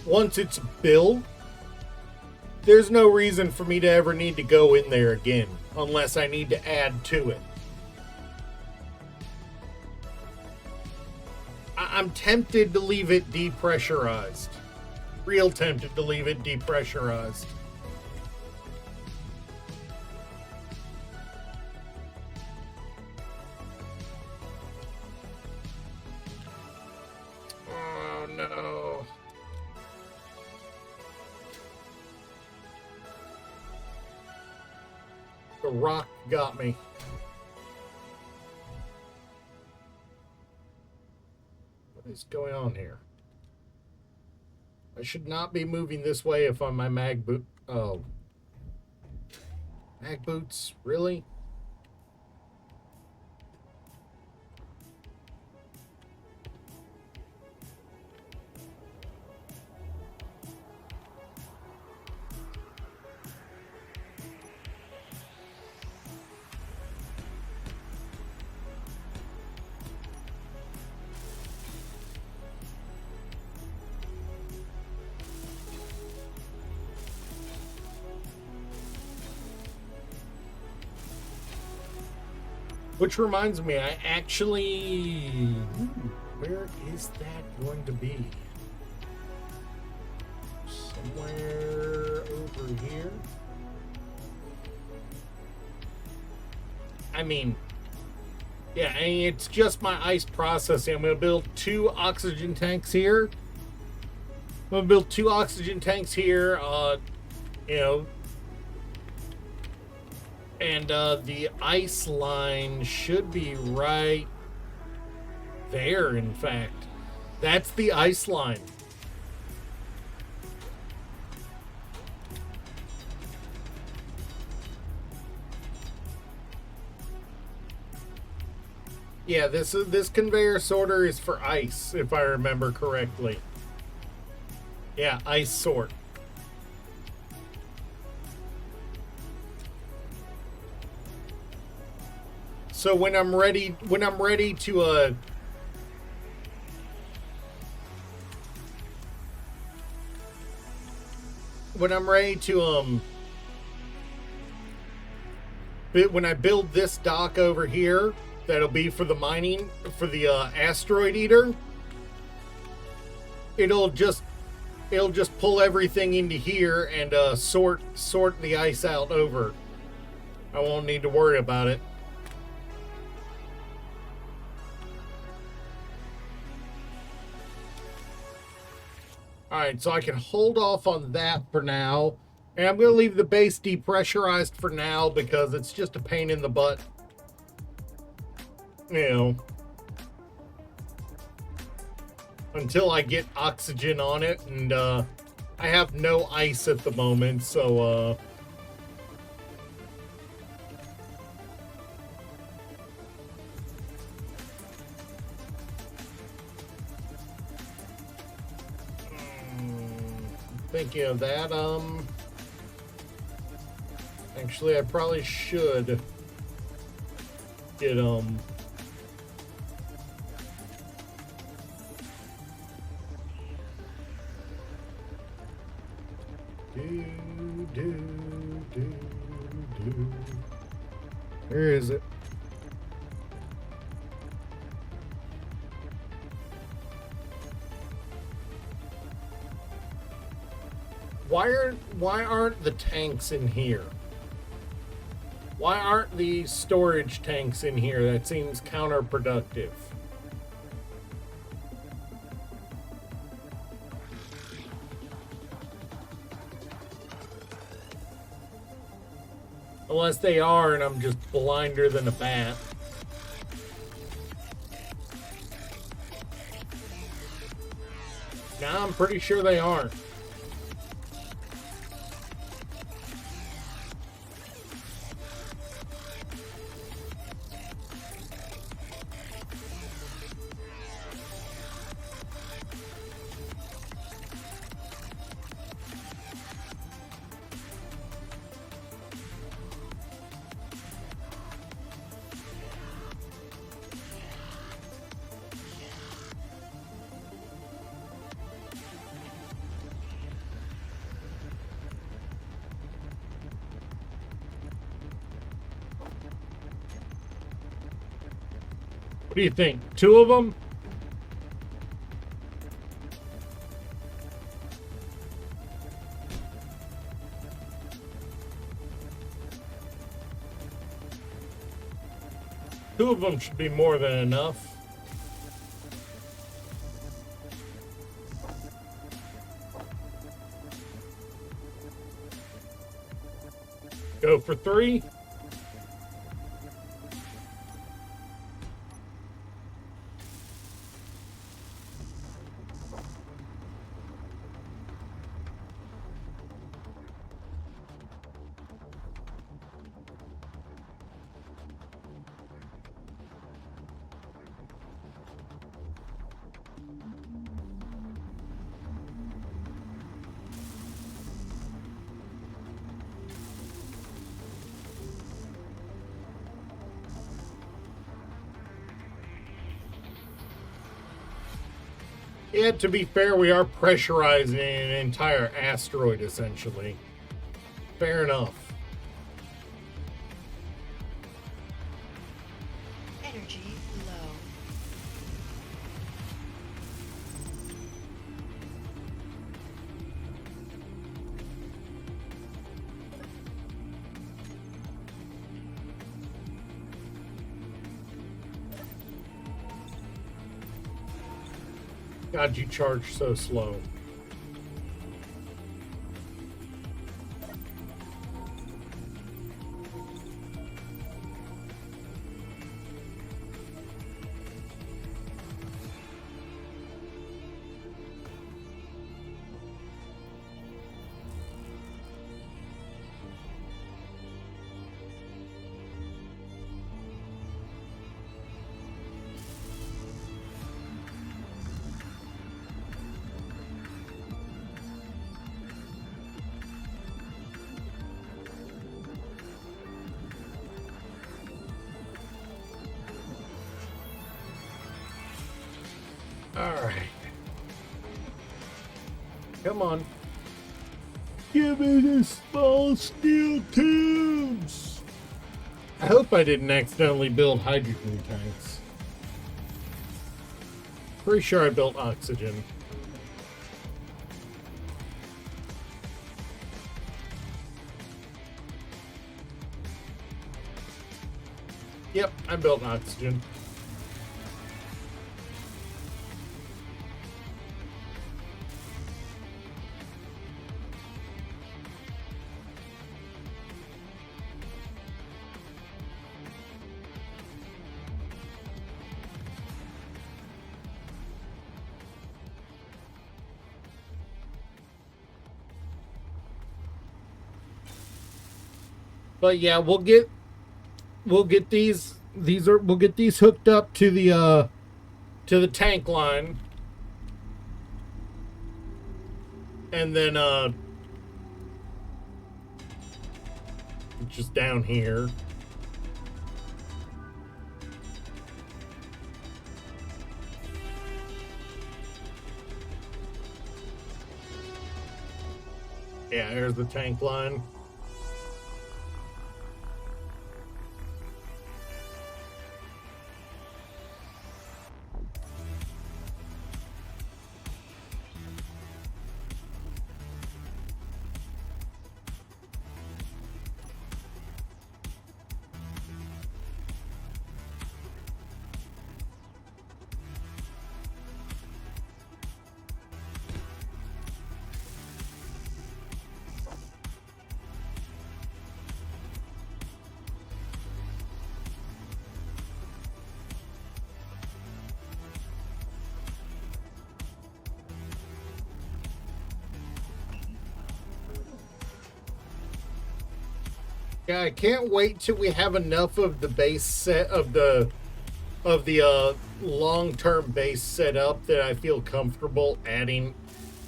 once it's built, there's no reason for me to ever need to go in there again, unless I need to add to it. I'm tempted to leave it depressurized. Real tempted to leave it depressurized. Oh no. The rock got me. What is going on here? I should not be moving this way if I'm my mag boot. Oh. Mag boots? Really? Which reminds me, I actually... where is that going to be? Somewhere over here? I mean, yeah, and it's just my ice processing. I'm going to build 2 oxygen tanks here. I'm going to build 2 oxygen tanks here, you know, and the ice line should be right there, in fact. That's the ice line. Yeah, this conveyor sorter is for ice, if I remember correctly. Yeah, ice sort. So when I'm ready to when I'm ready to when I build this dock over here, that'll be for the mining, for the asteroid eater, it'll just pull everything into here and sort the ice out over. I won't need to worry about it. Alright, so I can hold off on that for now. And I'm going to leave the base depressurized for now because it's just a pain in the butt. You know, until I get oxygen on it, and I have no ice at the moment, so thinking of that, actually I probably should get do where is it? Why aren't the tanks in here? Why aren't the storage tanks in here? That seems counterproductive. Unless they are and I'm just blinder than a bat. Nah, I'm pretty sure they aren't. What do you think? 2 of them? Two of them should be more than enough. Go for 3. Yeah, to be fair, we are pressurizing an entire asteroid, essentially. Fair enough. God, you charge so slow. Alright. Come on. Give me the small steel tubes! I hope I didn't accidentally build hydrogen tanks. Pretty sure I built oxygen. Yep, I built oxygen. But yeah, we'll get these we'll get these hooked up to the tank line. And then just down here. Yeah, there's the tank line. Yeah, I can't wait till we have enough of the base set of the long-term base set up that I feel comfortable adding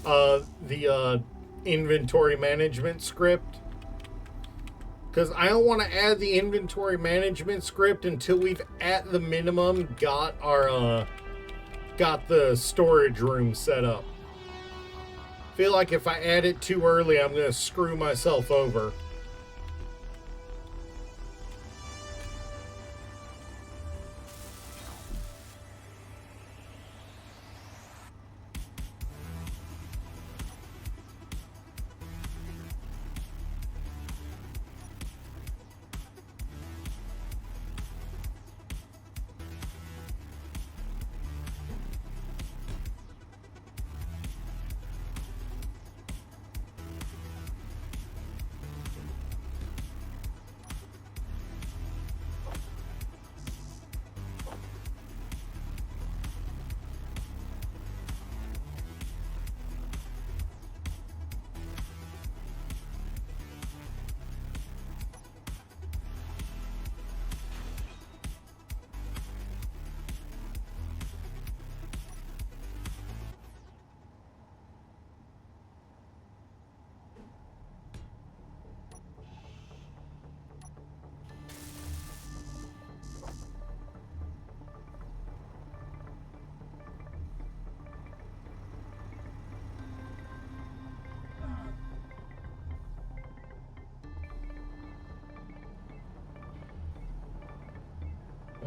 the inventory management script. Because I don't want to add the inventory management script until we've at the minimum got the storage room set up. Feel like if I add it too early, I'm gonna screw myself over.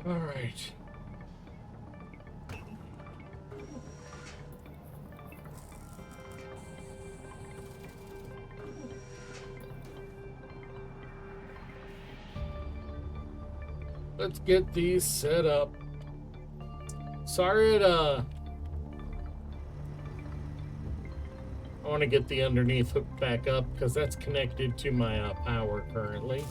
All right. Let's get these set up. Sorry want to get the underneath hooked back up because that's connected to my power currently.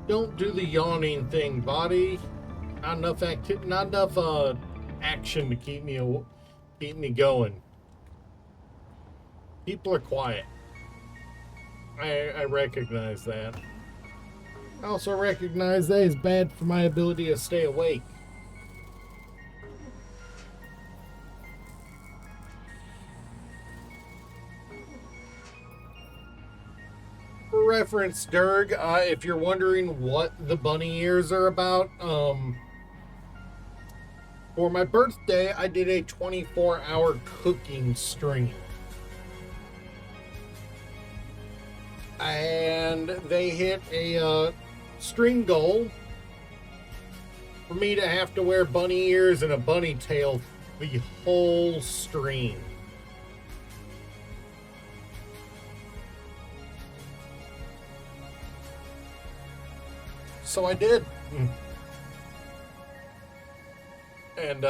Don't do the yawning thing, body. Not enough action to keep me going. People are quiet. I recognize that. I also recognize that is bad for my ability to stay awake. For reference, Durg, if you're wondering what the bunny ears are about, for my birthday, I did a 24-hour cooking stream. And they hit a stream goal for me to have to wear bunny ears and a bunny tail the whole stream. So I did. And,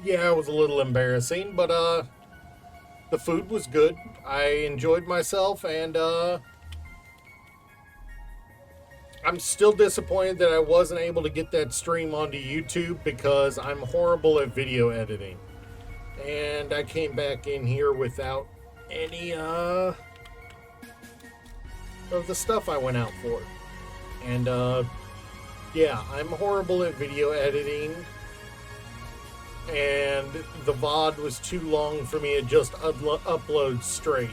yeah, it was a little embarrassing, but, the food was good. I enjoyed myself, and, I'm still disappointed that I wasn't able to get that stream onto YouTube because I'm horrible at video editing. And I came back in here without any, of the stuff I went out for. And, yeah, I'm horrible at video editing, and the VOD was too long for me to just upload straight.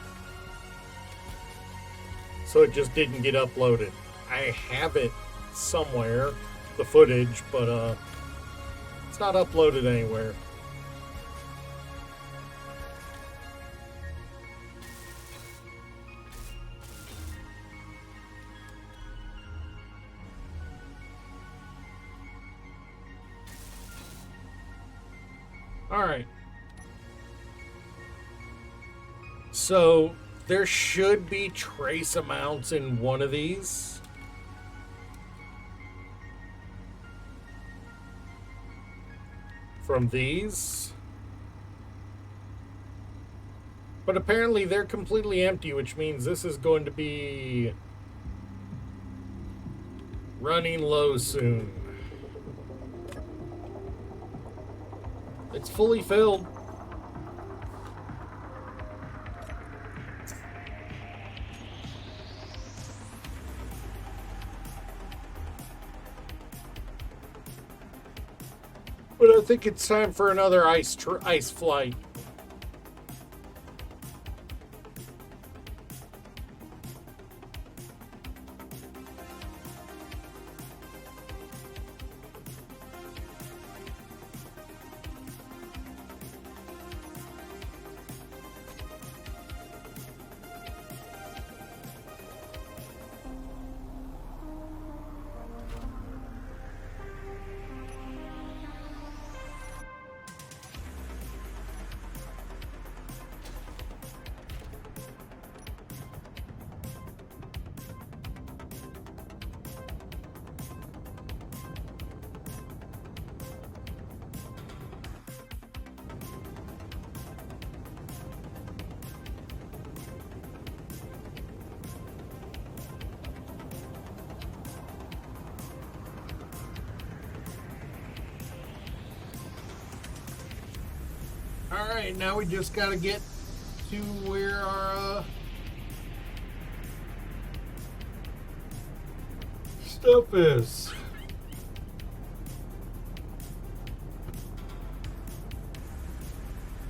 So it just didn't get uploaded. I have it somewhere, the footage, but it's not uploaded anywhere. Alright. So, there should be trace amounts in one of these. From these. But apparently they're completely empty, which means this is going to be running low soon. It's fully filled. But I think it's time for another ice flight. All right, now we just got to get to where our stuff is.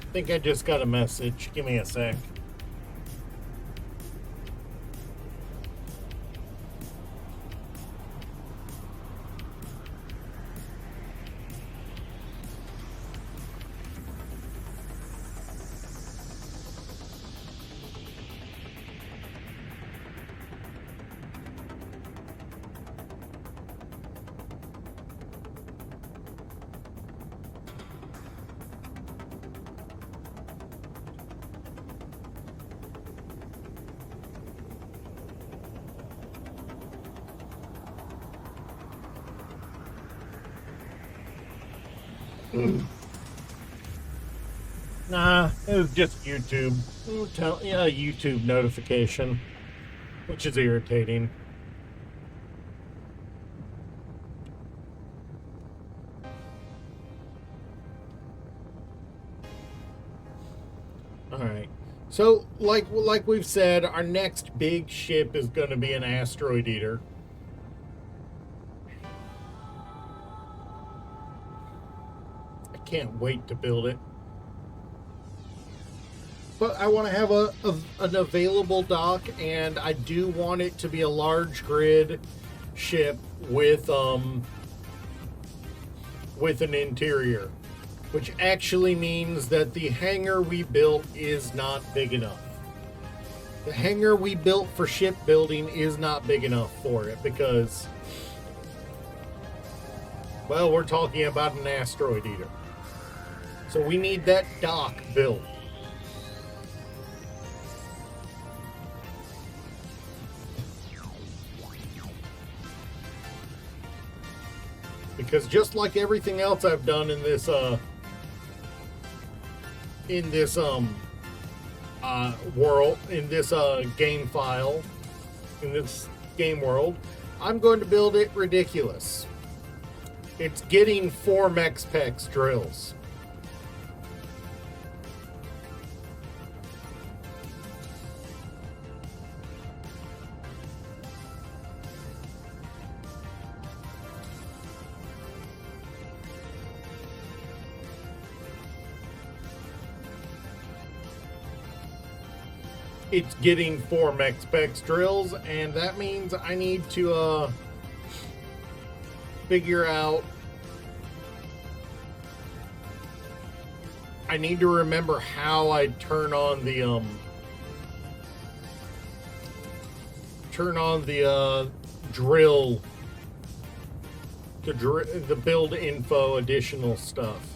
I think I just got a message. Give me a sec. Nah, it was just YouTube. Yeah, YouTube notification, which is irritating. All right. So, like we've said, our next big ship is going to be an asteroid eater. I can't wait to build it. But I want to have an available dock, and I do want it to be a large grid ship with an interior, which actually means that the hangar we built is not big enough. The hangar we built for shipbuilding is not big enough for it because, well, we're talking about an asteroid eater. So we need that dock built. Because just like everything else I've done in this world, in this game file, in this game world, I'm going to build it ridiculous. It's getting 4 Mexpex drills. It's getting 4 Mexpex drills, and that means I need to figure out. I need to remember how I turn on the drill, the build info additional stuff.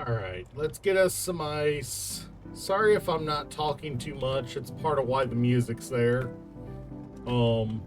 Alright, let's get us some ice. Sorry if I'm not talking too much. It's part of why the music's there. Um...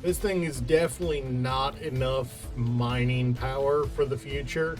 This thing is definitely not enough mining power for the future.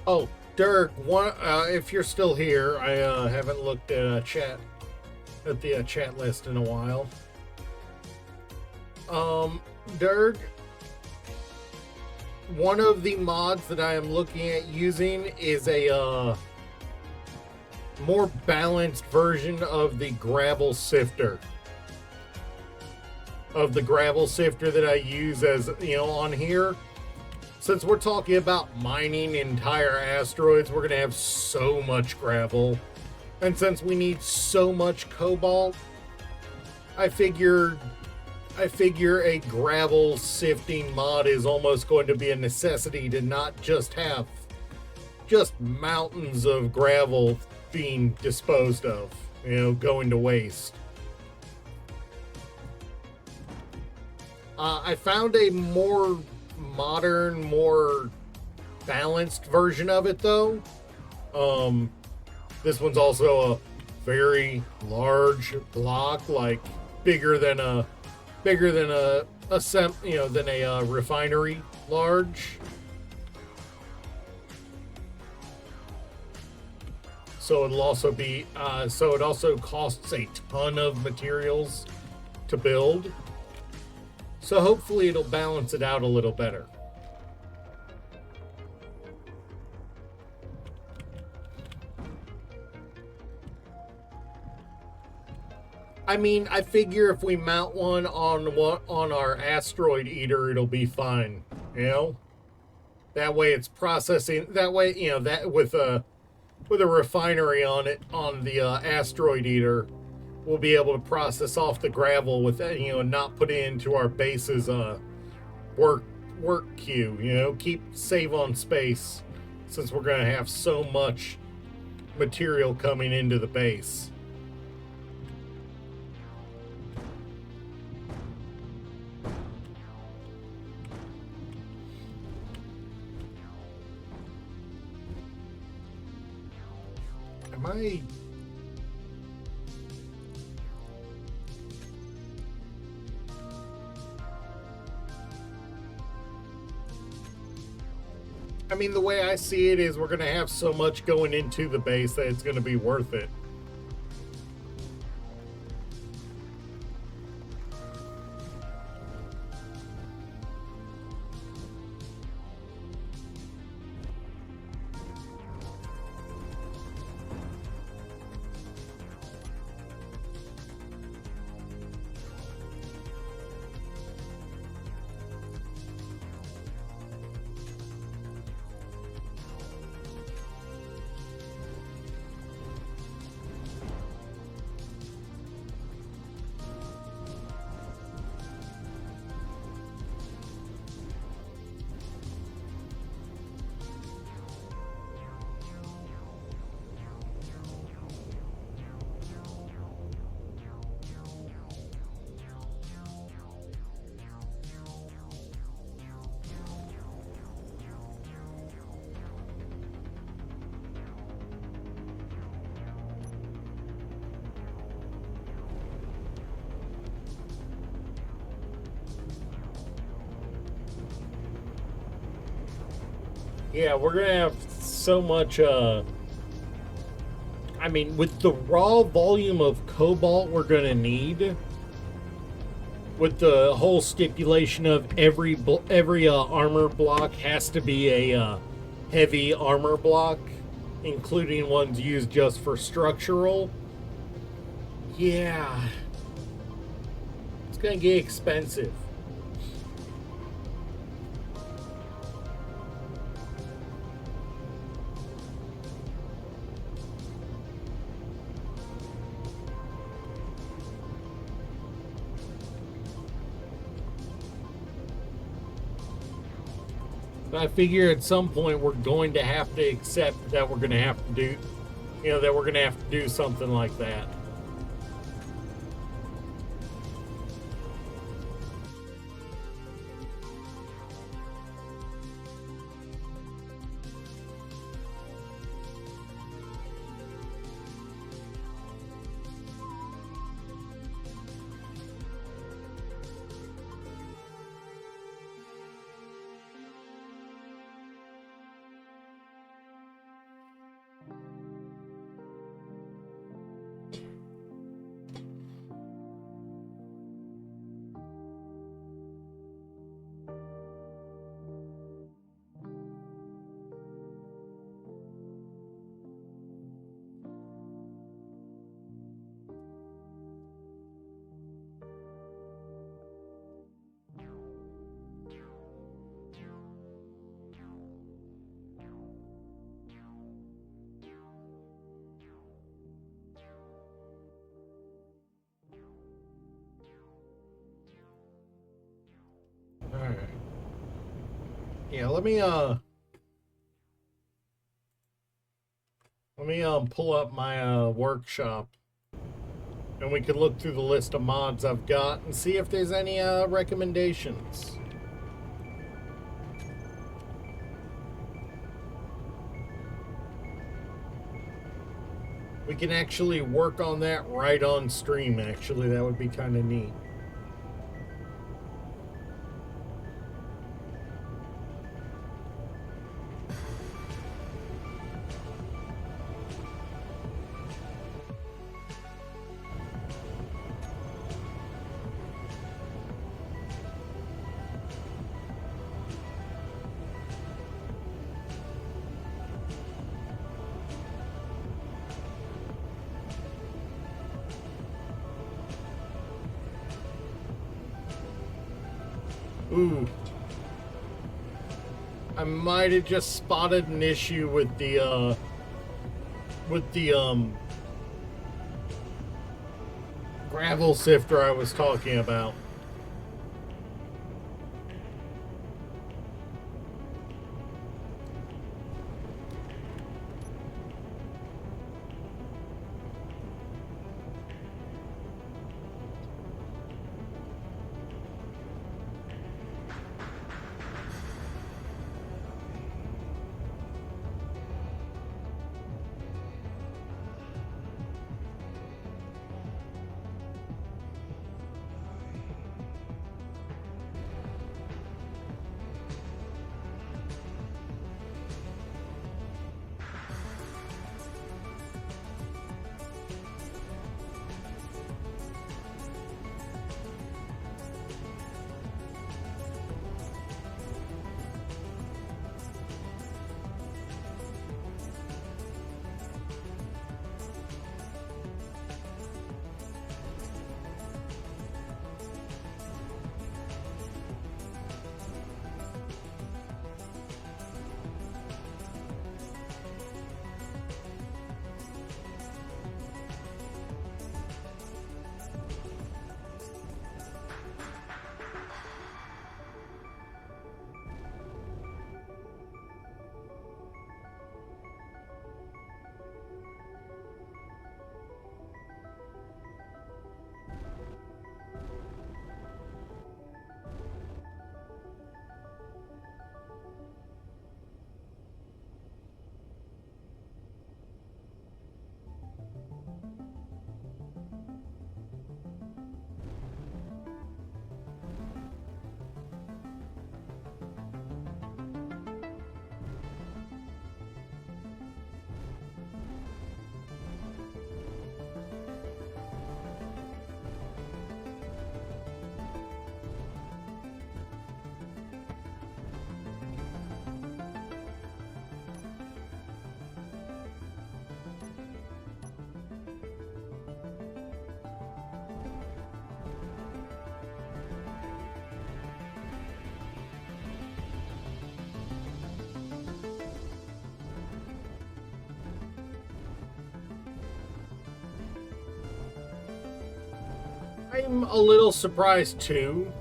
Oh, Dirk, if you're still here, I haven't looked at the chat list in a while. Dirk, one of the mods that I am looking at using is a more balanced version of the gravel sifter. Of the gravel sifter that I use as, on here. Since we're talking about mining entire asteroids, we're going to have so much gravel. And since we need so much cobalt, I figure a gravel sifting mod is almost going to be a necessity to not just have just mountains of gravel being disposed of, going to waste. I found a more modern, more balanced version of it though. This one's also a very large block, like bigger than a refinery large. So it'll also be it also costs a ton of materials to build. So hopefully it'll balance it out a little better. I mean, I figure if we mount one on our asteroid eater, it'll be fine. That way it's processing. That way, that with a refinery on it on the asteroid eater, we'll be able to process off the gravel with and not put it into our base's work queue. Save on space since we're gonna have so much material coming into the base. Am I? I mean, the way I see it is we're going to have so much going into the base that it's going to be worth it. Yeah, we're gonna have so much I mean, with the raw volume of cobalt we're gonna need, with the whole stipulation of every armor block has to be a heavy armor block, including ones used just for structural. Yeah, it's gonna get expensive. I figure at some point we're going to have to accept that we're going to have to do, that we're going to have to do something like that. All right. Yeah, let me pull up my workshop, and we can look through the list of mods I've got and see if there's any recommendations. We can actually work on that right on stream, actually. That would be kind of neat. Ooh. I might have just spotted an issue with the gravel sifter I was talking about. I'm a little surprised too.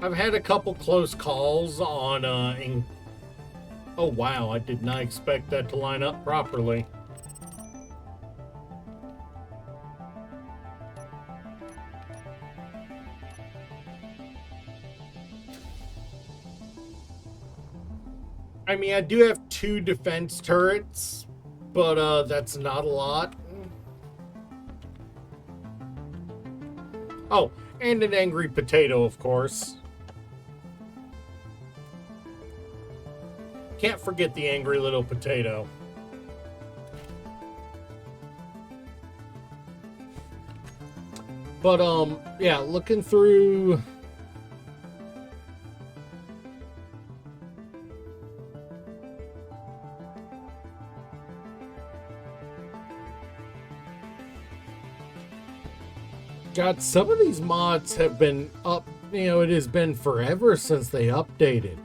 I've had a couple close calls on oh wow, I did not expect that to line up properly. I mean, I do have 2 defense turrets, but that's not a lot. Oh, and an angry potato, of course. Can't forget the angry little potato. But yeah, looking through God, some of these mods have been up, it has been forever since they updated.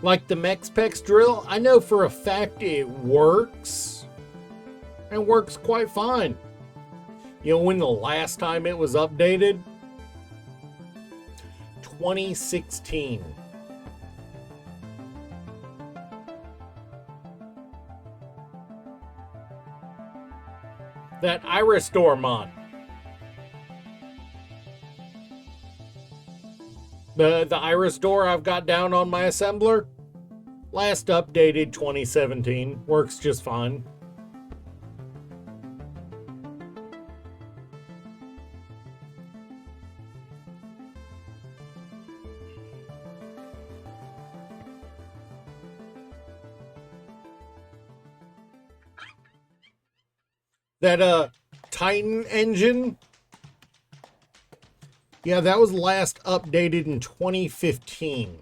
Like the Mexpex drill, I know for a fact it works. And works quite fine. When the last time it was updated? 2016. That Iris Door mod. The Iris Door I've got down on my assembler, last updated 2017, works just fine. That Titan engine, yeah, that was last updated in 2015.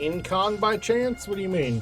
Incon by chance? What do you mean?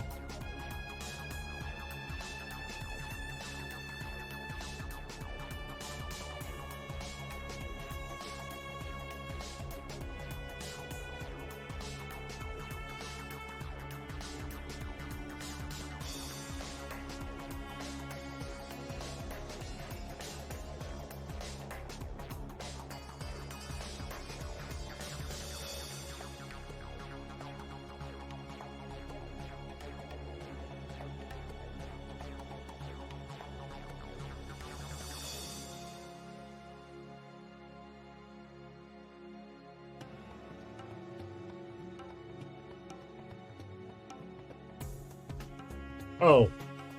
Oh,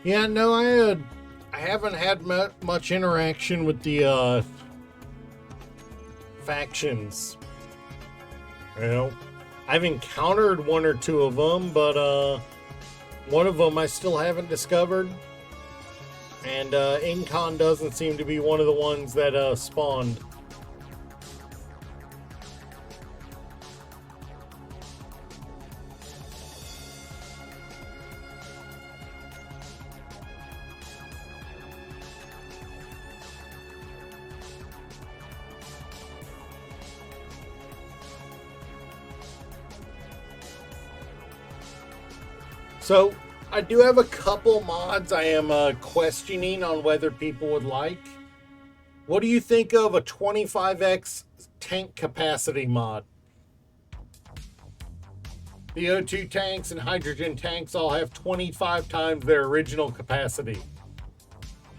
yeah, no, I haven't had much interaction with the factions. I've encountered 1 or 2 of them, but one of them I still haven't discovered, and Incon doesn't seem to be one of the ones that spawned. So, I do have a couple mods I am questioning on whether people would like. What do you think of a 25x tank capacity mod? The O2 tanks and hydrogen tanks all have 25 times their original capacity.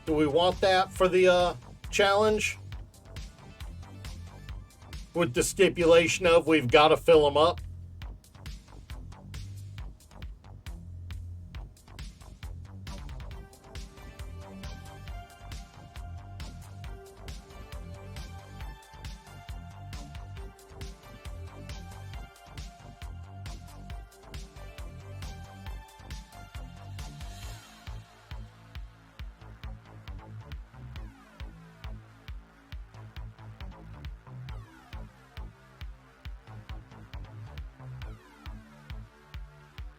Do we want that for the challenge? With the stipulation of we've got to fill them up?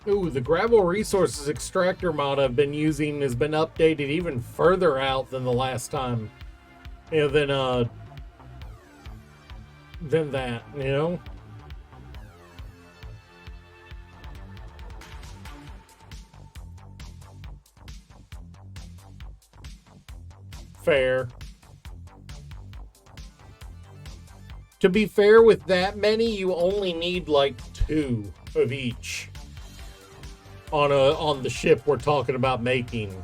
Ooh, the gravel resources extractor mod I've been using has been updated even further out than the last time. You know, than that, you know? Fair. To be fair, with that many, you only need like 2 of each on the ship we're talking about making.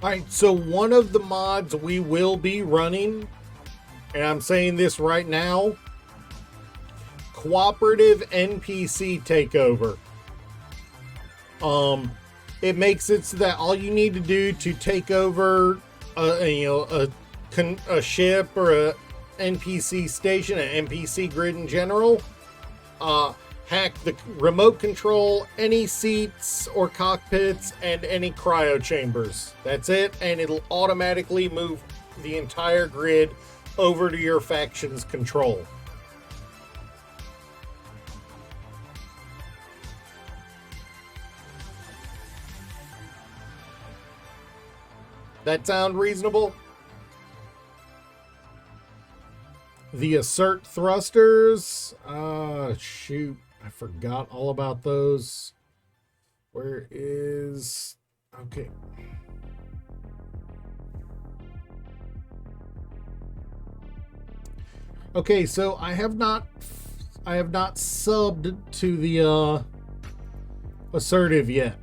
Alright, so one of the mods we will be running, and I'm saying this right now, cooperative NPC takeover. It makes it so that all you need to do to take over a ship or a NPC station, an NPC grid in general, hack the remote control, any seats or cockpits, and any cryo chambers. That's it, and it'll automatically move the entire grid over to your faction's control. That sound reasonable? The assert thrusters. Shoot. I forgot all about those. Where is... Okay. Okay, so I have not subbed to the assertive yet.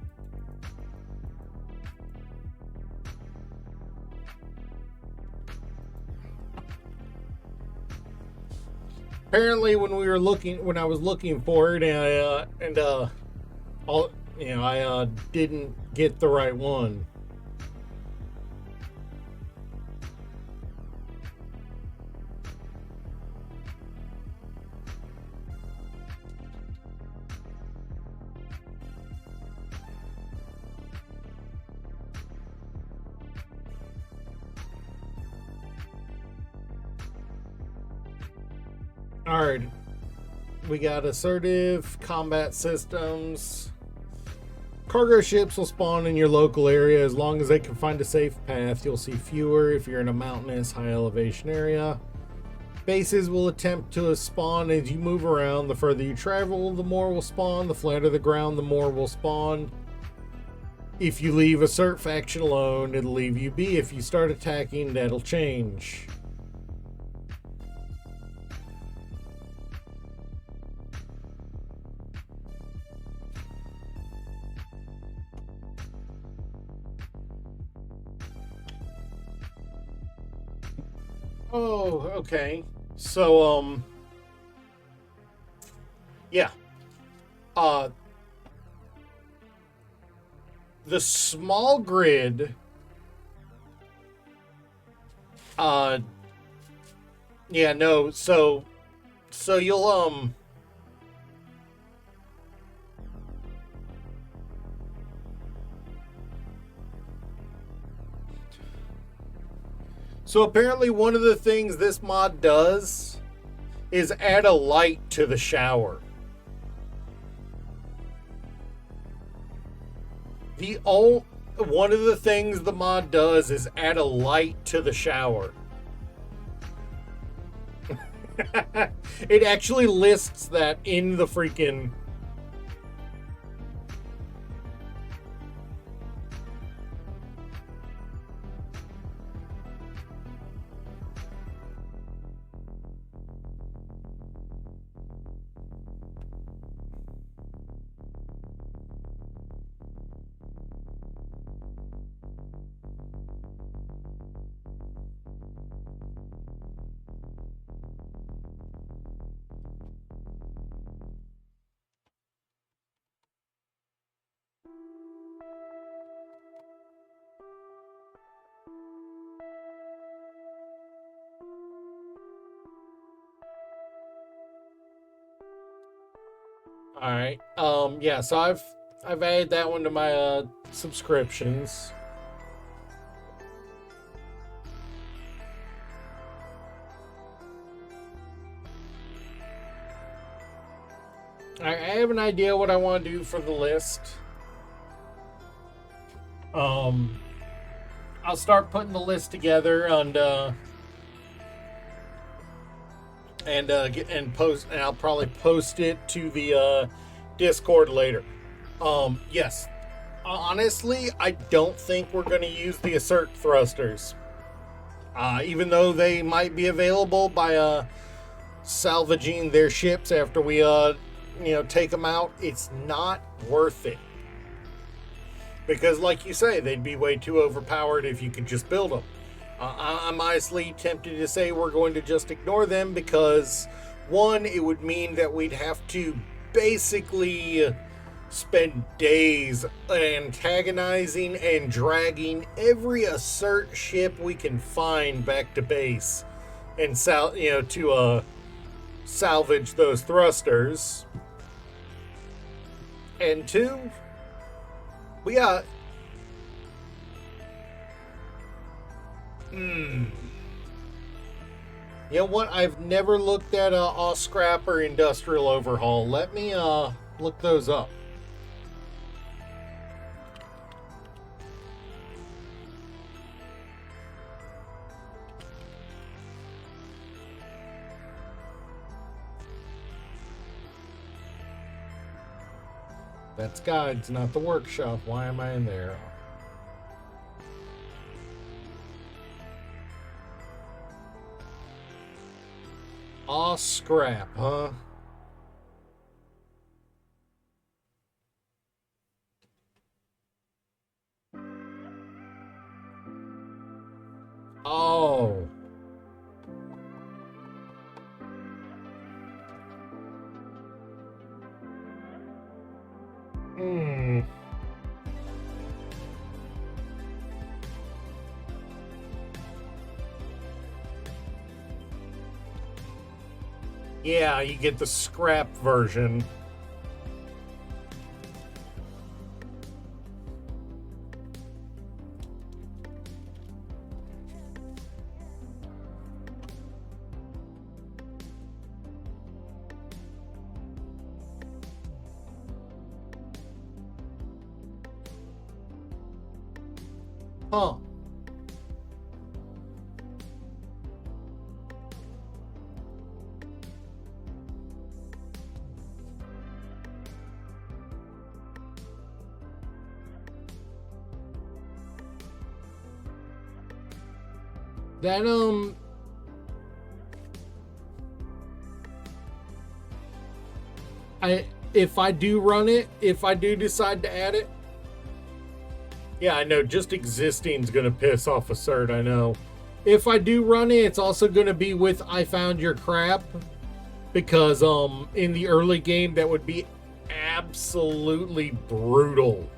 Apparently, when I was looking for it, I didn't get the right one. Alright, we got assertive combat systems. Cargo ships will spawn in your local area as long as they can find a safe path. You'll see fewer if you're in a mountainous, high elevation area. Bases will attempt to spawn as you move around. The further you travel, the more will spawn. The flatter the ground, the more will spawn. If you leave assert faction alone, it'll leave you be. If you start attacking, that'll change. Oh, okay. So, yeah. The small grid, yeah, no, so you'll, so apparently one of the things this mod does is add a light to the shower. One of the things the mod does is add a light to the shower. It actually lists that in the freaking... All right. Yeah. So I've added that one to my subscriptions. I have an idea what I want to do for the list. I'll start putting the list together and post, and I'll probably post it to the Discord later. Yes, honestly, I don't think we're going to use the assert thrusters, even though they might be available by salvaging their ships after we take them out. It's not worth it. Because, like you say, they'd be way too overpowered if you could just build them. I'm honestly tempted to say we're going to just ignore them because, one, it would mean that we'd have to basically spend days antagonizing and dragging every assert ship we can find back to base and to salvage those thrusters. And two, we got you know what? I've never looked at Scrap or Industrial Overhaul. Let me look those up. That's guides, not the workshop. Why am I in there? Scrap, huh? Oh. Yeah, you get the scrap version. Huh. That if I do run it, if I do decide to add it. Yeah, I know, just existing's gonna piss off Assert, I know. If I do run it, it's also gonna be with I Found Your Crap. Because in the early game that would be absolutely brutal.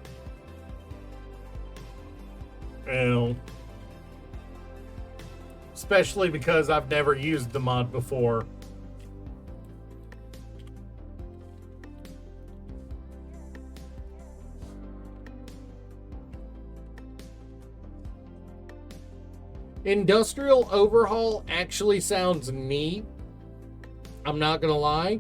You know. Especially because I've never used the mod before. Industrial Overhaul actually sounds neat. I'm not gonna lie.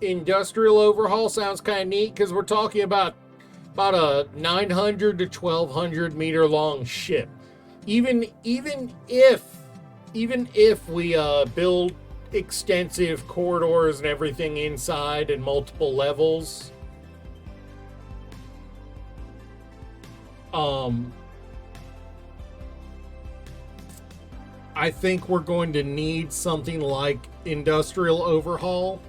Industrial Overhaul sounds kind of neat because we're talking about a 900 to 1200 meter long ship. Even if we build extensive corridors and everything inside and multiple levels, I think we're going to need something like Industrial Overhaul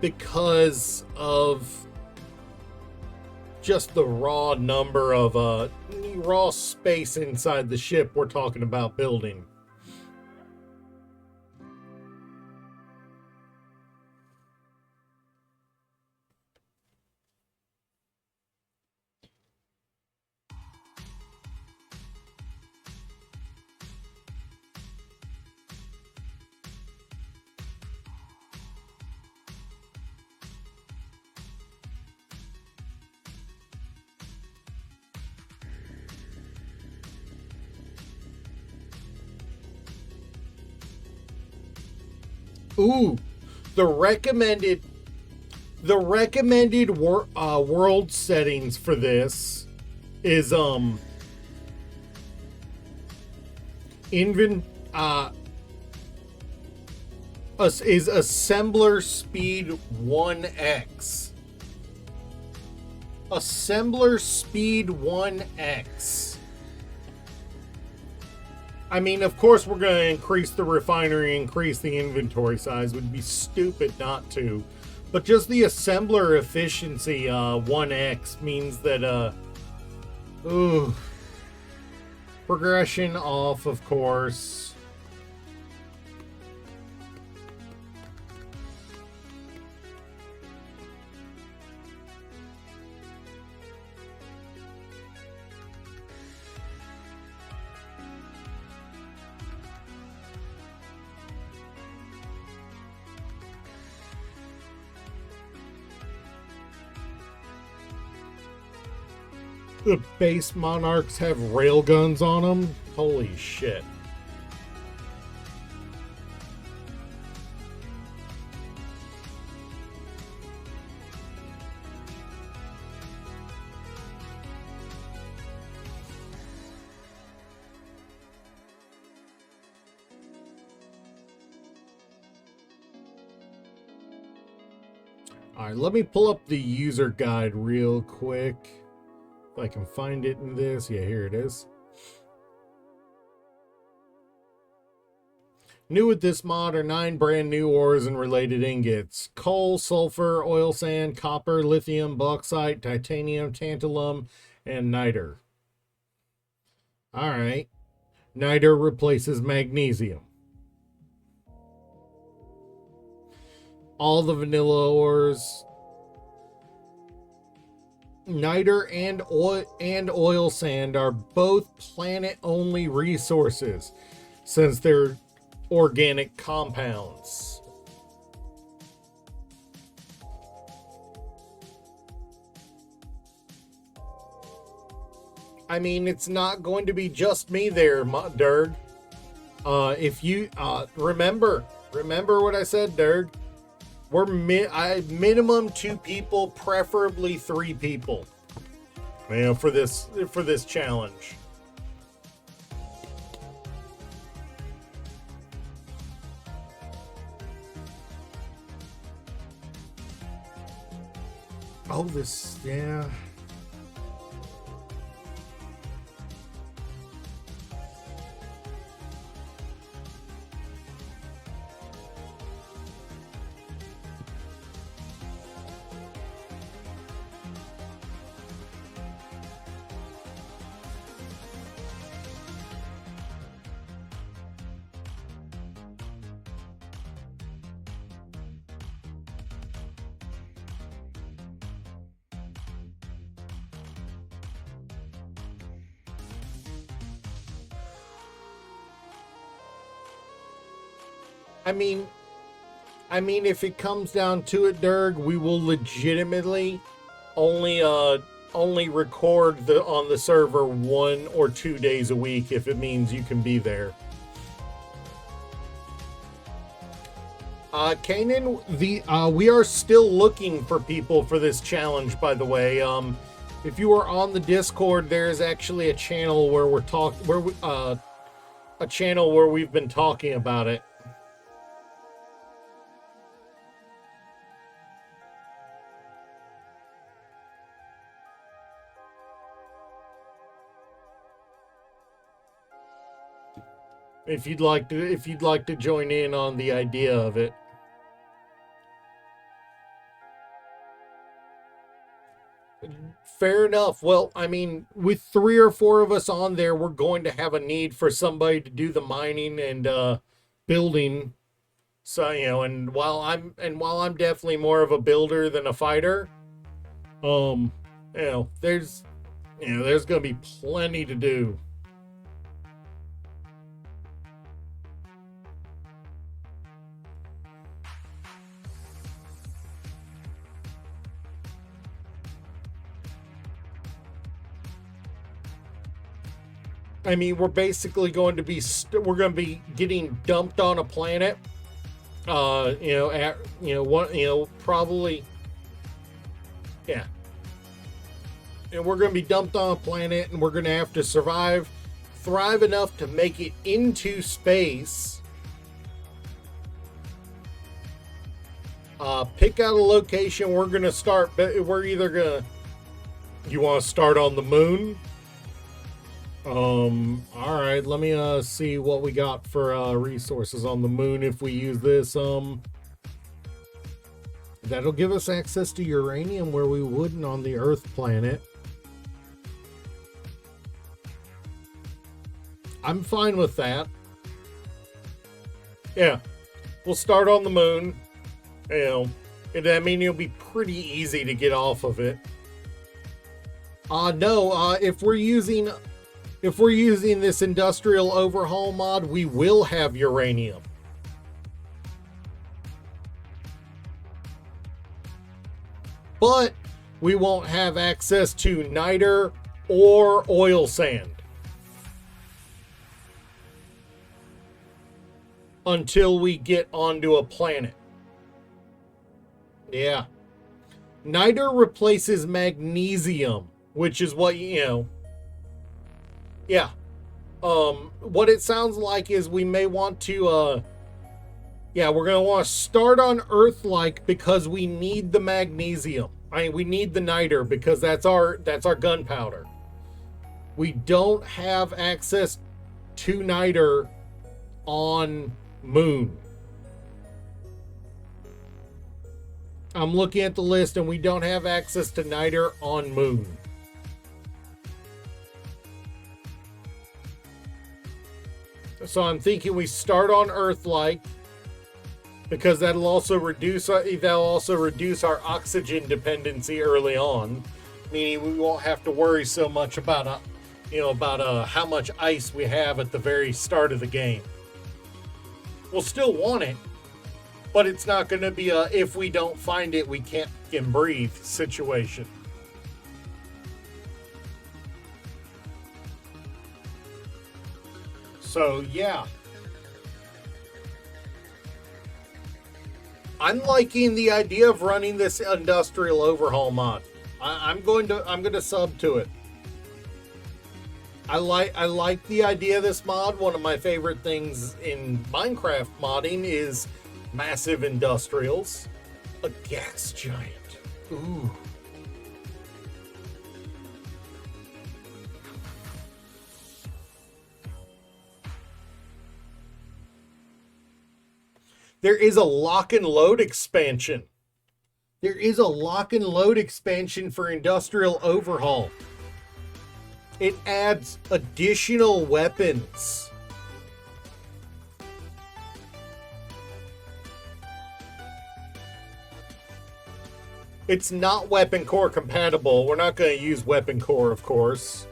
because of just the raw number of raw space inside the ship we're talking about building. Ooh, the recommended world settings for this is is assembler speed 1x. Assembler speed 1x. I mean, of course we're going to increase the refinery, increase the inventory size. Would be stupid not to. But just the assembler efficiency 1x means that progression off, of course. The base monarchs have railguns on them. Holy shit. All right, let me pull up the user guide real quick. If I can find it in this. Yeah, here it is. New with this mod are 9 brand new ores and related ingots: coal, sulfur, oil sand, copper, lithium, bauxite, titanium, tantalum, and niter. All right. Niter replaces magnesium. All the vanilla ores. Niter and oil sand are both planet-only resources, since they're organic compounds. I mean, it's not going to be just me there, Derg. If you remember what I said, Derg. We're minimum 2 people, preferably 3 people. You know, for this challenge. Oh, this, yeah. I mean, if it comes down to it, Derg, we will legitimately only record on the server 1 or 2 days a week if it means you can be there. Kanan, we are still looking for people for this challenge, by the way. If you are on the Discord, there is actually a channel where a channel where we've been talking about it. If you'd like to join in on the idea of it. Fair enough. Well, I mean, with 3 or 4 of us on there, we're going to have a need for somebody to do the mining and building. So, you know, and while I'm definitely more of a builder than a fighter, there's going to be plenty to do. I mean, we're basically going to be getting dumped on a planet Probably, yeah. And we're going to be dumped on a planet, and we're going to have to thrive enough to make it into space. Pick out a location. We're going to start. We're either going to. You want to start on the moon? All right. Let me see what we got for resources on the moon. If we use this, that'll give us access to uranium where we wouldn't on the Earth planet. I'm fine with that. Yeah, we'll start on the moon. And I mean, it'll be pretty easy to get off of it. If we're using this industrial overhaul mod, we will have uranium. But we won't have access to niter or oil sand until we get onto a planet. Yeah. Niter replaces magnesium, which is what, Yeah. What it sounds like is we may want to, we're going to want to start on Earth-like because we need the magnesium. We need the niter because that's our gunpowder. We don't have access to niter on moon. I'm looking at the list and we don't have access to niter on moon. So I'm thinking we start on Earth-like because that'll also reduce our oxygen dependency early on, meaning we won't have to worry so much about how much ice we have at the very start of the game. We'll still want it, but it's not going to be a if we don't find it we can't breathe situation. So yeah, I'm liking the idea of running this industrial overhaul mod. I'm going to sub to it. I like the idea of this mod. One of my favorite things in Minecraft modding is massive industrials. A gas giant. Ooh. There is a lock and load expansion. There is a lock and load expansion for industrial overhaul. It adds additional weapons. It's not weapon core compatible. We're not going to use weapon core, of course.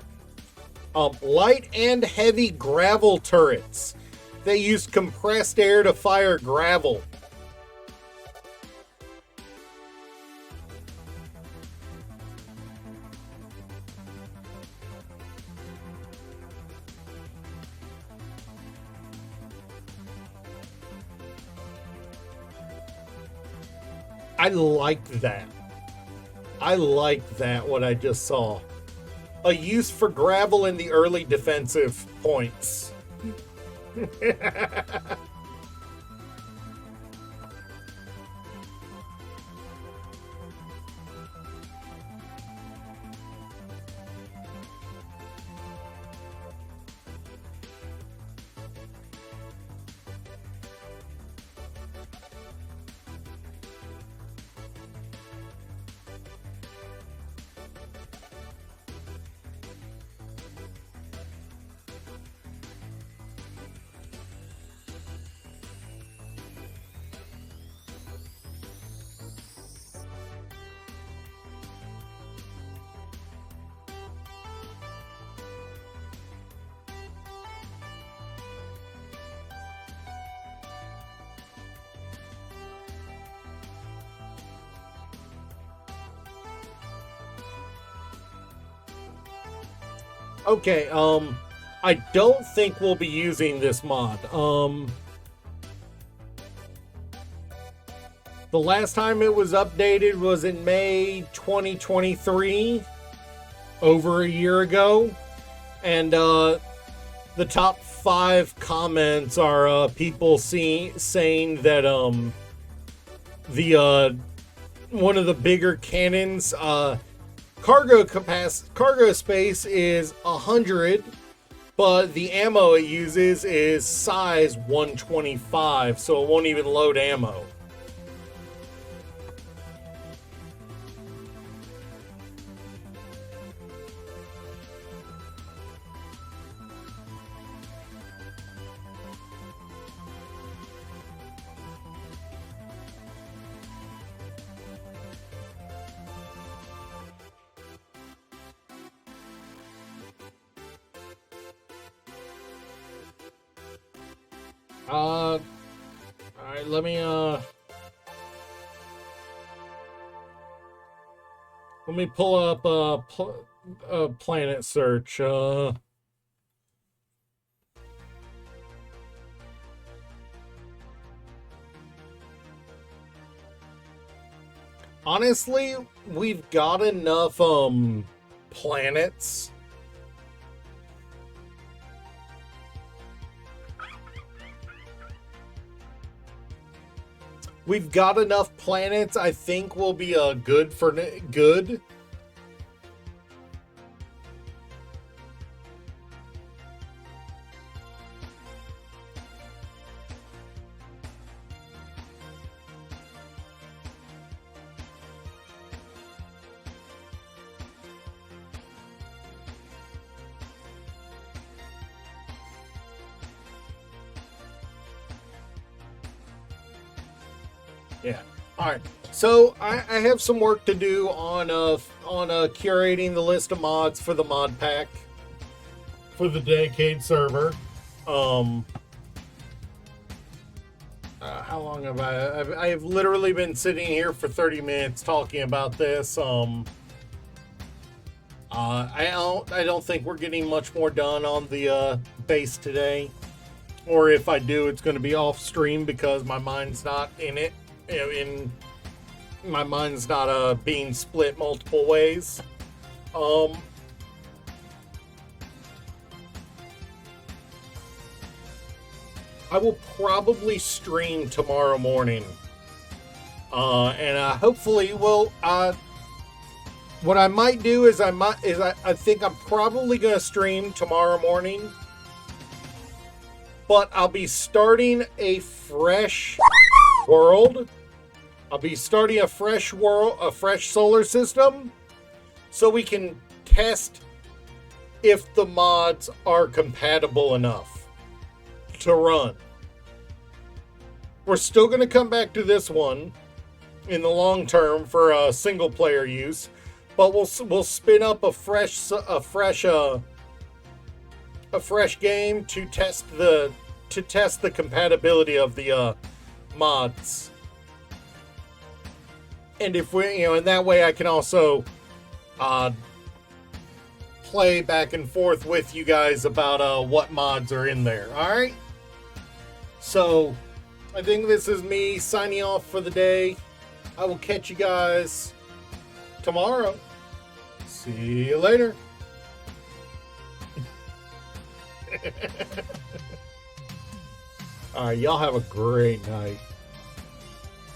Light and heavy gravel turrets. They use compressed air to fire gravel. I like that. I like that, what I just saw. A use for gravel in the early defensive points. Okay, I don't think we'll be using this mod. The last time it was updated was in May 2023, over a year ago. And the top 5 comments are people saying that the one of the bigger cannons cargo space is 100, but the ammo it uses is size 125, so it won't even load ammo. All right, let me pull up planet search. Honestly, we've got enough planets. We've got enough planets. I think we'll be good for good. Yeah. All right. So I have some work to do on curating the list of mods for the mod pack for the dedicated server. How long have I have literally been sitting here for 30 minutes talking about this. I don't think we're getting much more done on the base today, or if I do, it's going to be off stream because my mind's not in it. My mind's not being split multiple ways. I will probably stream tomorrow morning, and hopefully, what I might do is I think I'm probably gonna stream tomorrow morning, but I'll be starting a fresh world. I'll be starting a fresh world, a fresh solar system, so we can test if the mods are compatible enough to run. We're still going to come back to this one in the long term for single player use, but we'll spin up a fresh game to test the compatibility of the mods. And if we, in that way I can also play back and forth with you guys about what mods are in there. All right. So I think this is me signing off for the day. I will catch you guys tomorrow. See you later. All right, y'all have a great night.